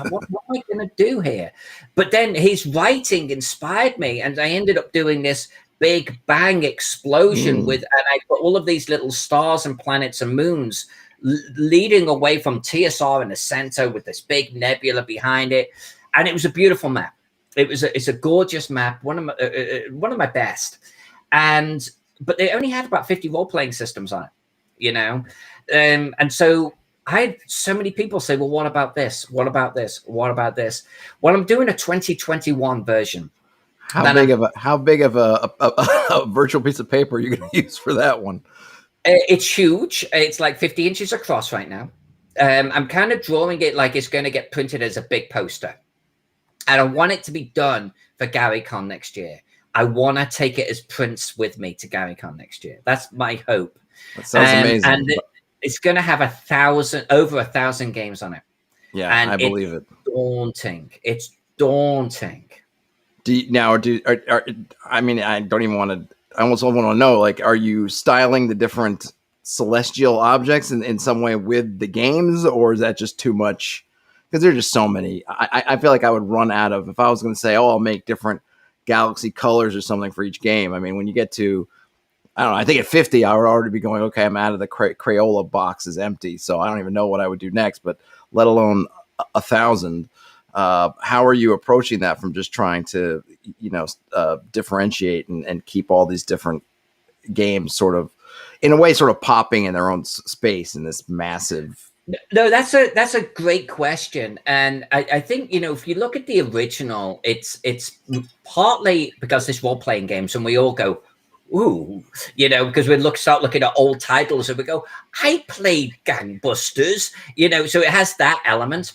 What am I going to do here? But then his writing inspired me, and I ended up doing this big bang explosion and I put all of these little stars and planets and moons leading away from TSR in the center with this big nebula behind it. And it was a beautiful map. It's a gorgeous map, one of my best. But they only had about 50 role-playing systems on it, and so I had so many people say, well, what about this? What about this? What about this? Well, I'm doing a 2021 version. How big of a virtual piece of paper are you going to use for that one? It's huge. It's like 50 inches across right now. I'm kind of drawing it like it's going to get printed as a big poster. and I want it to be done for GaryCon next year. I want to take it as prints with me to GaryCon next year. That's my hope. That sounds amazing. And it's going to have over 1,000 games on it. Yeah, and I believe it. Daunting. It's daunting. I mean, I don't even want to. I almost want to know, like, are you styling the different celestial objects in some way with the games, or is that just too much? Because there's just so many. I feel like I would run out of, if I was going to say, oh, I'll make different galaxy colors or something for each game. I mean, when you get to, I don't know, I think at 50, I would already be going, okay, I'm out of the Crayola box is empty, so I don't even know what I would do next, but let alone 1,000. How are you approaching that from just trying to, differentiate and keep all these different games sort of, in a way, sort of popping in their own space in this massive? No, that's a great question, and I think, if you look at the original, it's partly because it's role-playing games, and we all go, ooh, because we start looking at old titles and we go, I played Gangbusters, so it has that element.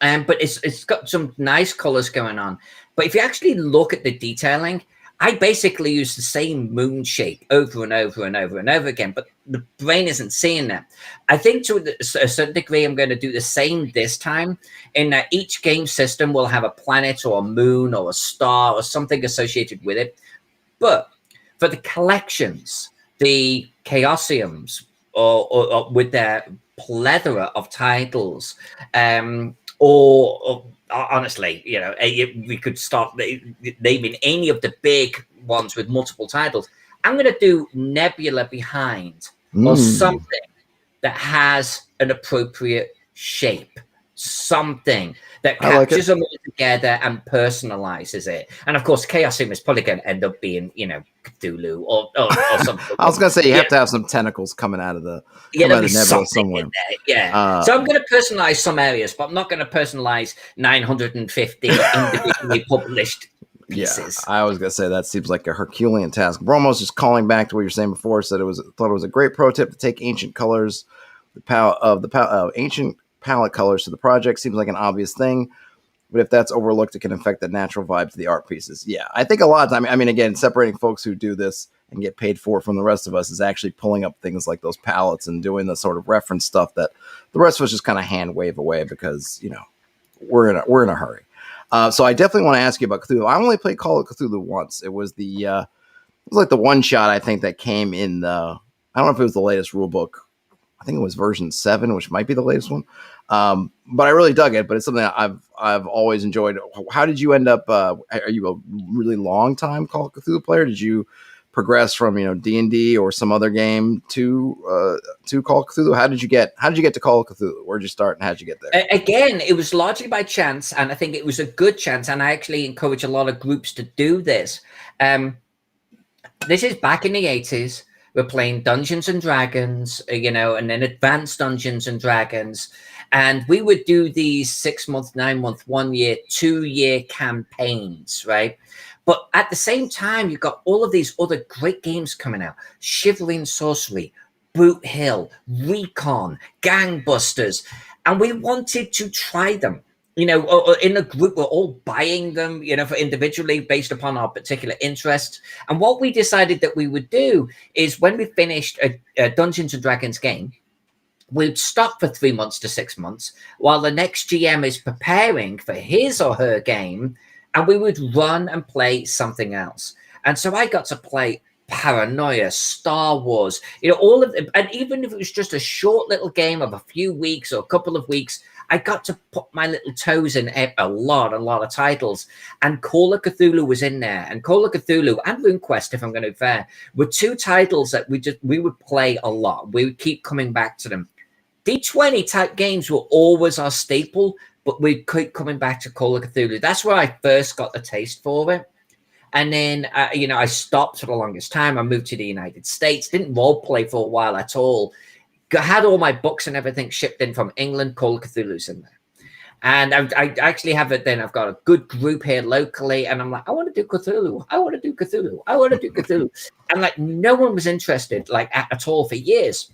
But it's got some nice colors going on. But if you actually look at the detailing, I basically use the same moon shape over and over and over and over again, but the brain isn't seeing that. I think to a certain degree, I'm going to do the same this time, in that each game system will have a planet or a moon or a star or something associated with it. But for the collections, the Chaosiums, or with their plethora of titles, or honestly, we could start naming any of the big ones with multiple titles. I'm going to do Nebula behind, or something that has an appropriate shape, something that captures them all together and personalizes it. And of course, Chaosium is probably going to end up being, Cthulhu or something. I was going to say, you have to have some tentacles coming out of the Nebula somewhere. Yeah. So I'm going to personalize some areas, but I'm not going to personalize 950 individually published pieces. Yeah, I was going to say that seems like a Herculean task. Bromo's just calling back to what you were saying before, said thought it was a great pro tip to take ancient colors, ancient palette colors to the project. Seems like an obvious thing, but if that's overlooked, it can affect the natural vibes of the art pieces. Yeah, I think a lot of time, I mean, again, separating folks who do this and get paid for it from the rest of us is actually pulling up things like those palettes and doing the sort of reference stuff that the rest of us just kind of hand wave away because, we're in a hurry. So I definitely want to ask you about Cthulhu. I only played Call of Cthulhu once. It was like the one shot, I think, that came in I don't know if it was the latest rule book. I think it was version 7, which might be the latest one. But I really dug it. But it's something that I've always enjoyed. How did you end up? Are you a really long time Call of Cthulhu player? Did you progress from D&D or some other game to Call of Cthulhu? How did you get to Call of Cthulhu? Where'd you start and how'd you get there? Again, it was largely by chance, and I think it was a good chance. And I actually encourage a lot of groups to do this. This is back in the 80s. We're playing Dungeons and Dragons, and then Advanced Dungeons and Dragons. And we would do these 6-month, 9-month, 1 year, 2 year campaigns, right? But at the same time, you've got all of these other great games coming out. Chivalry and Sorcery, Boot Hill, Recon, Gangbusters. And we wanted to try them. In a group, we're all buying them, for individually based upon our particular interests. And what we decided that we would do is when we finished a Dungeons and Dragons game, we'd stop for 3 months to 6 months while the next GM is preparing for his or her game, and we would run and play something else. And so I got to play Paranoia, Star Wars, all of them. And even if it was just a short little game of a few weeks or a couple of weeks, I got to put my little toes in a lot of titles. And Call of Cthulhu was in there. And Call of Cthulhu and RuneQuest, if I'm going to be fair, were two titles that we would play a lot. We would keep coming back to them. D20 type games were always our staple, but we'd keep coming back to Call of Cthulhu. That's where I first got the taste for it. And then, I stopped for the longest time. I moved to the United States, didn't role play for a while at all. Had all my books and everything shipped in from England. Call of Cthulhu's in there. And I actually have it then. I've got a good group here locally. And I'm like, I want to do Cthulhu. I want to do Cthulhu. I want to do Cthulhu. And like, no one was interested at all for years.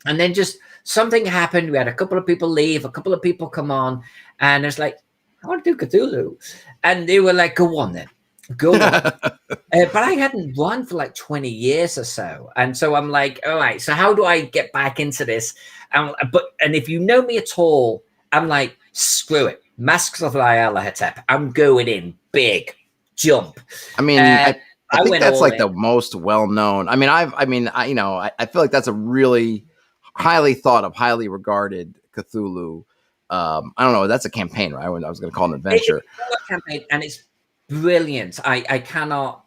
And then just something happened. We had a couple of people leave, a couple of people come on. And it's like, I want to do Cthulhu. And they were like, go on then. Go on. But I hadn't run for like 20 years or so. And so I'm like, all right, so how do I get back into this? And if you know me at all, I'm like, screw it. Masks of Nyarlathotep. I'm going in big. Jump. I mean, I think went that's all like in. the most well-known. I mean, I feel like that's a really highly thought of, highly regarded Cthulhu. I don't know. That's a campaign, right? I was going to call it an adventure. It's a campaign, and it's brilliant. I cannot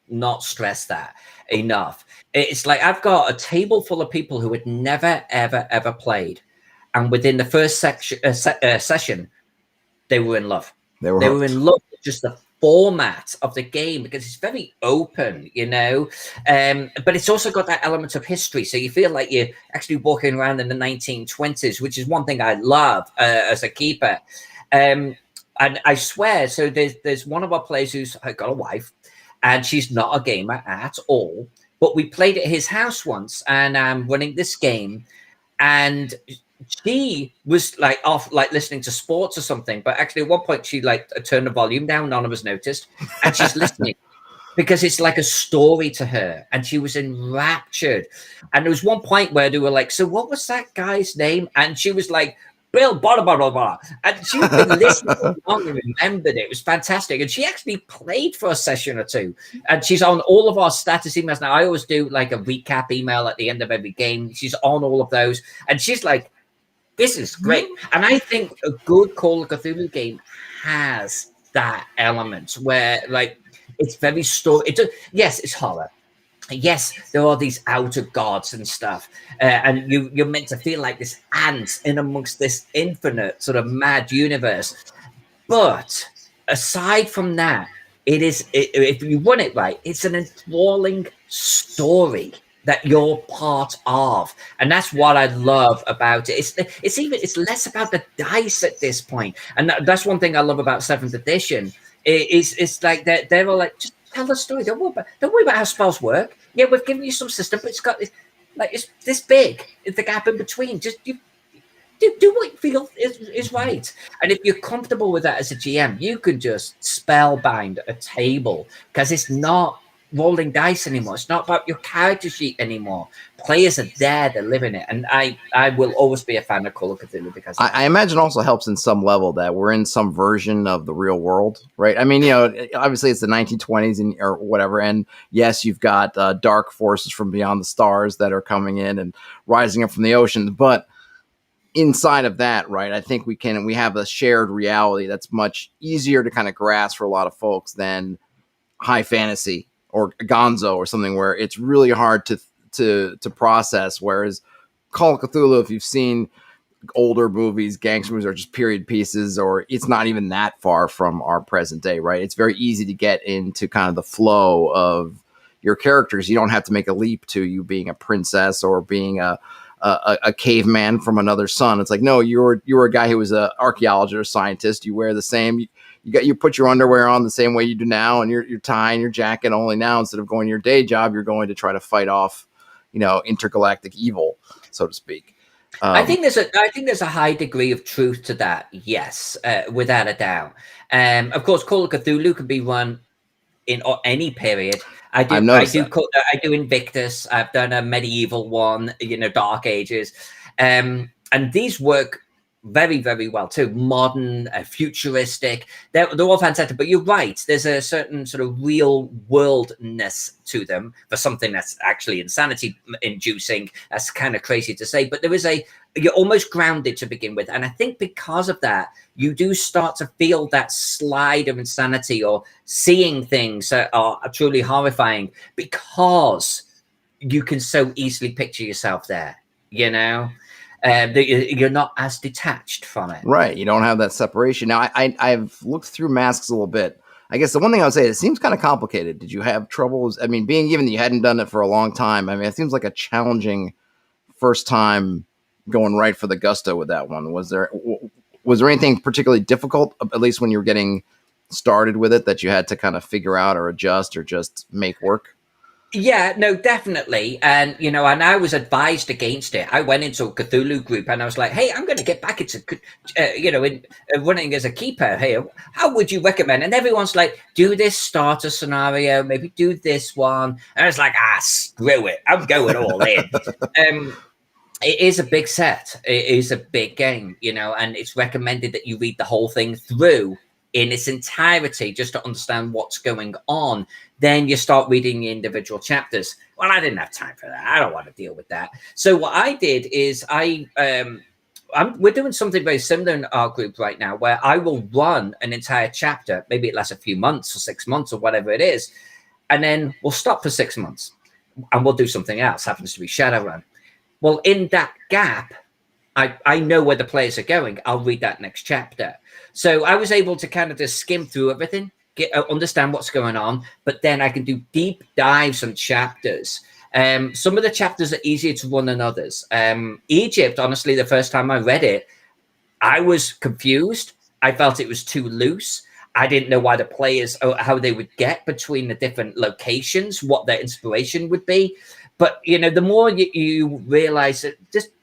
not stress that enough. It's like I've got a table full of people who had never, ever played, and within the first session, they were in love. They were in love with just the format of the game because it's very open, you know. But it's also got that element of history, so you feel like you're actually walking around in the 1920s, which is one thing I love as a keeper. And I swear, so there's one of our players who's got a wife, and she's not a gamer at all. But we played at his house once, and I'm running this game, and she was like off, like listening to sports or something. But actually, at one point, she like turned the volume down. None of us noticed, and she's listening because it's like a story to her, and she was enraptured. And there was one point where they were like, "So, what was that guy's name?" And she was like, Bill, blah, blah, blah, blah. And she'd been listening along and remembered it. It was fantastic. And she actually played for a session or two. And she's on all of our status emails now. I always do like a recap email at the end of every game. She's on all of those. And she's like, this is great. And I think a good Call of Cthulhu game has that element where like it's very story. Yes, it's horror. Yes, there are these outer gods and stuff, and you're meant to feel like this ant in amongst this infinite sort of mad universe. But aside from that, if you run it right, it's an enthralling story that you're part of, and that's what I love about it. It's less about the dice at this point, and that's one thing I love about 7th edition. It's like they're all like, just tell the story. Don't worry about how spells work. Yeah, we've given you some system, but it's this big. It's the gap in between. Just do what you feel is right. And if you're comfortable with that as a GM, you can just spellbind a table because it's not rolling dice anymore. It's not about your character sheet anymore. Players are there, they're living it. And I will always be a fan of Call of Cthulhu because I imagine also helps in some level that we're in some version of the real world, right? I mean, you know, obviously it's the 1920s or whatever. And yes, you've got dark forces from beyond the stars that are coming in and rising up from the ocean. But inside of that, right, I think we have a shared reality that's much easier to kind of grasp for a lot of folks than high fantasy or Gonzo or something where it's really hard to process. Whereas Call of Cthulhu, if you've seen older movies, gangster movies, or just period pieces, or it's not even that far from our present day, right? It's very easy to get into kind of the flow of your characters. You don't have to make a leap to you being a princess or being a caveman from another sun. It's like, no, you're a guy who was an archaeologist or scientist. You wear the same. You put your underwear on the same way you do now, and you're tying your jacket. Only now, instead of going to your day job, you're going to try to fight off, you know, intergalactic evil, so to speak. I think there's a high degree of truth to that. Yes, without a doubt. Of course, Call of Cthulhu can be run in any period. I do Invictus. I've done a medieval one, you know, Dark Ages, and these work very, very well too. Modern, futuristic. They're all fantastic. But you're right. There's a certain sort of real worldness to them for something that's actually insanity inducing. That's kind of crazy to say, but you're almost grounded to begin with. And I think because of that, you do start to feel that slide of insanity or seeing things that are truly horrifying because you can so easily picture yourself there, you know? You're not as detached from it. Right. You don't have that separation. Now, I've looked through Masks a little bit. I guess the one thing I would say, it seems kind of complicated. Did you have troubles? I mean, being given that you hadn't done it for a long time, I mean, it seems like a challenging first time going right for the gusto with that one. Was there anything particularly difficult, at least when you were getting started with it, that you had to kind of figure out or adjust or just make work? Yeah, no, definitely. And, and I was advised against it. I went into a Cthulhu group and I was like, hey, I'm going to get back into, running as a keeper here. How would you recommend? And everyone's like, do this starter scenario, maybe do this one. And I was like, screw it. I'm going all in. It is a big set. It is a big game, and it's recommended that you read the whole thing through in its entirety just to understand what's going on. Then you start reading the individual chapters. Well, I didn't have time for that. I don't want to deal with that. So what I did is we're doing something very similar in our group right now, where I will run an entire chapter. Maybe it lasts a few months or 6 months or whatever it is, and then we'll stop for 6 months, and we'll do something else. Happens to be Shadowrun. Well, in that gap, I know where the players are going. I'll read that next chapter. So I was able to kind of just skim through everything, understand what's going on, but then I can do deep dives on chapters. Some of the chapters are easier to run than others. Egypt, honestly, the first time I read it, I was confused. I felt it was too loose. I didn't know why the players, how they would get between the different locations, what their inspiration would be. But, the more you realize that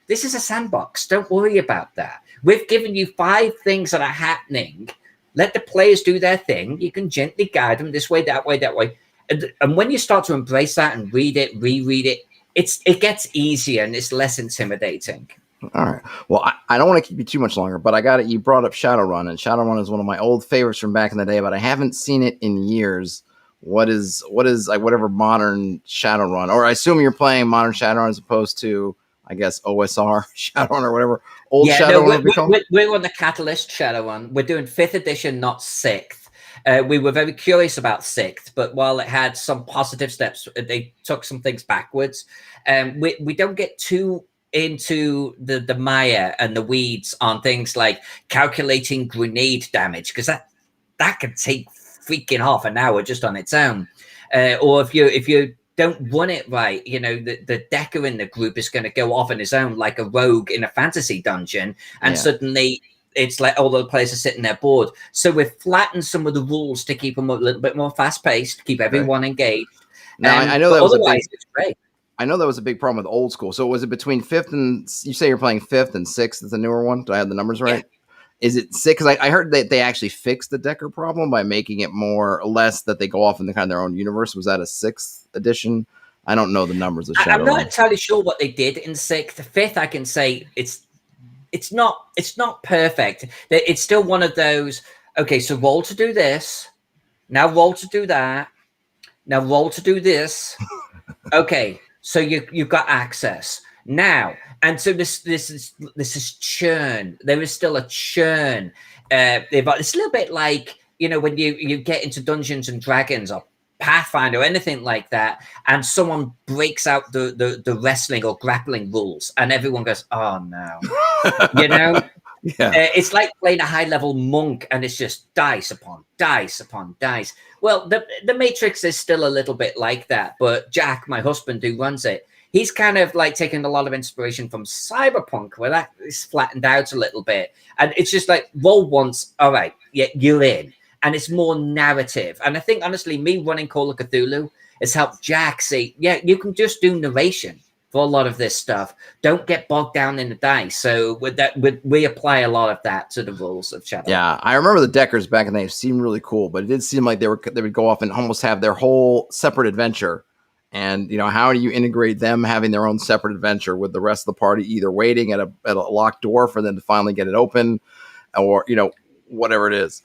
this is a sandbox. Don't worry about that. We've given you 5 things that are happening. Let the players do their thing. You can gently guide them this way, that way, that way. And when you start to embrace that and read it, reread it, it gets easier and it's less intimidating. All right. Well, I don't want to keep you too much longer, but I got it. You brought up Shadowrun, and Shadowrun is one of my old favorites from back in the day, but I haven't seen it in years. What is like whatever modern Shadowrun, or I assume you're playing modern Shadowrun as opposed to, I guess, OSR Shadowrun or whatever old Shadowrun would be called? We're on the Catalyst Shadowrun. We're doing 5th edition, not 6th. We were very curious about 6th, but while it had some positive steps, they took some things backwards. We don't get too into the Maya and the weeds on things like calculating grenade damage, because that could take freaking half an hour just on its own. Or if you don't run it right, the decker in the group is going to go off on his own like a rogue in a fantasy dungeon, and suddenly it's like all the players are sitting there bored. So we've flattened some of the rules to keep them a little bit more fast-paced, keep everyone engaged. Now, I know that was it's great. I know that was a big problem with old school. So was it between 5th and, you say you're playing 5th and 6th is the newer one? Do I have the numbers right? Yeah. Is it 6? Because I heard that they actually fixed the Decker problem by making it more or less that they go off in the kind of their own universe. Was that a 6th edition? I don't know the numbers of Shadowrun. I'm not entirely sure what they did in 6th. 5th, I can say it's not perfect. It's still one of those, okay, so roll to do this. Now roll to do that. Now roll to do this. Okay, so you've got access. Now, and so this is churn. There is still a churn. It's a little bit like, when you get into Dungeons and Dragons or Pathfinder or anything like that, and someone breaks out the wrestling or grappling rules, and everyone goes, "Oh no," Yeah. It's like playing a high-level monk, and it's just dice upon dice upon dice. Well, the Matrix is still a little bit like that, but Jack, my husband who runs it, he's kind of like taking a lot of inspiration from Cyberpunk, where that is flattened out a little bit. And it's just like, roll once, all right, yeah, you're in. And it's more narrative. And I think, honestly, me running Call of Cthulhu has helped Jack say, yeah, you can just do narration for a lot of this stuff. Don't get bogged down in the dice. So with that, we apply a lot of that to the rules of Shadow. Yeah, I remember the Deckers back in the day seemed really cool, but it did seem like they would go off and almost have their whole separate adventure. And, how do you integrate them having their own separate adventure with the rest of the party, either waiting at a locked door for them to finally get it open, or, whatever it is.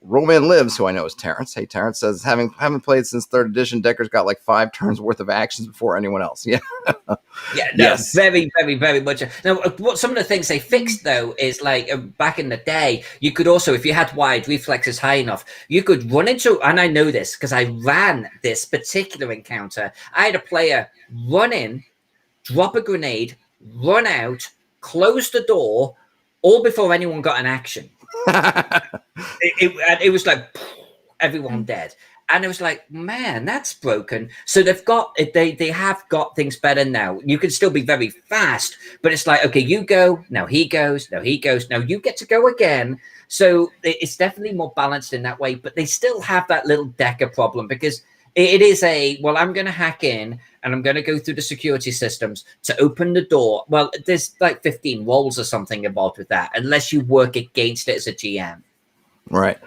Roman Lives, who I know is Terrence. Hey, Terrence says, haven't played since 3rd edition, Decker's got like 5 turns worth of actions before anyone else. Yeah. Yeah, no, yes. Very, very, very much. Now, what some of the things they fixed, though, is like back in the day, you could also, if you had wide reflexes high enough, you could run into, and I know this because I ran this particular encounter. I had a player run in, drop a grenade, run out, close the door, all before anyone got an action. it was like everyone dead, and it was like, man, that's broken. So they have got things better now. You can still be very fast, but it's like, okay, you go now, he goes now, he goes now, you get to go again. So it's definitely more balanced in that way, but they still have that little Decker problem, because It is I'm going to hack in and I'm going to go through the security systems to open the door. Well, there's like 15 walls or something involved with that, unless you work against it as a GM. Right.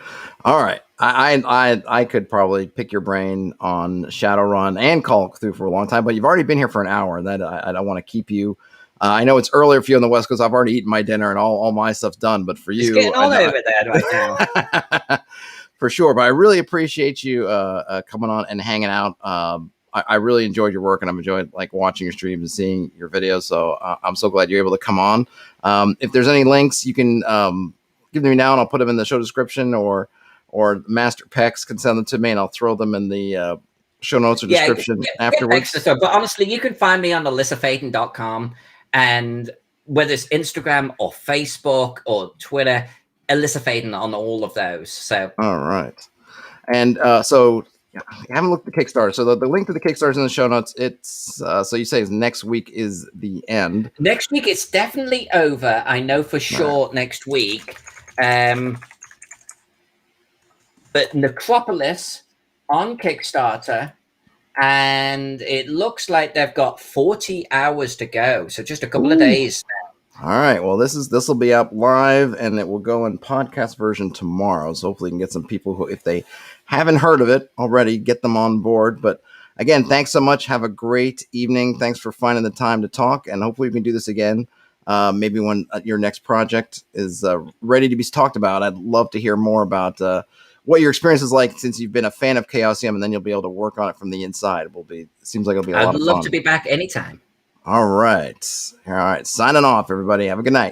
All right. I could probably pick your brain on Shadowrun and Call of Cthulhu for a long time, but you've already been here for an hour, and that I don't want to keep you. I know it's earlier for you on the West Coast. I've already eaten my dinner and all my stuff's done, but for you, it's getting all over there right now. For sure. But I really appreciate you coming on and hanging out. I really enjoyed your work, and I've enjoyed like watching your streams and seeing your videos. So I'm so glad you're able to come on. If there's any links, you can give them now, and I'll put them in the show description, or Master Pex can send them to me, and I'll throw them in the show notes or description afterwards. But honestly, you can find me on alyssafaden.com, and whether it's Instagram or Facebook or Twitter, Alyssa Faden on all of those. So all right, and so I haven't looked at the Kickstarter. So the link to the Kickstarter is in the show notes. It's so you say next week is the end. Next week it's definitely over. I know for sure next week. But Necropolis on Kickstarter, and it looks like they've got 40 hours to go. So just a couple of days now. All right. Well, this will be up live, and it will go in podcast version tomorrow. So hopefully, we can get some people who, if they haven't heard of it already, get them on board. But again, thanks so much. Have a great evening. Thanks for finding the time to talk, and hopefully, we can do this again. Maybe when your next project is ready to be talked about. I'd love to hear more about what your experience is like since you've been a fan of Chaosium, and then you'll be able to work on it from the inside. It seems like it'll be a lot of fun. I'd love to be back anytime. All right. Signing off, everybody. Have a good night.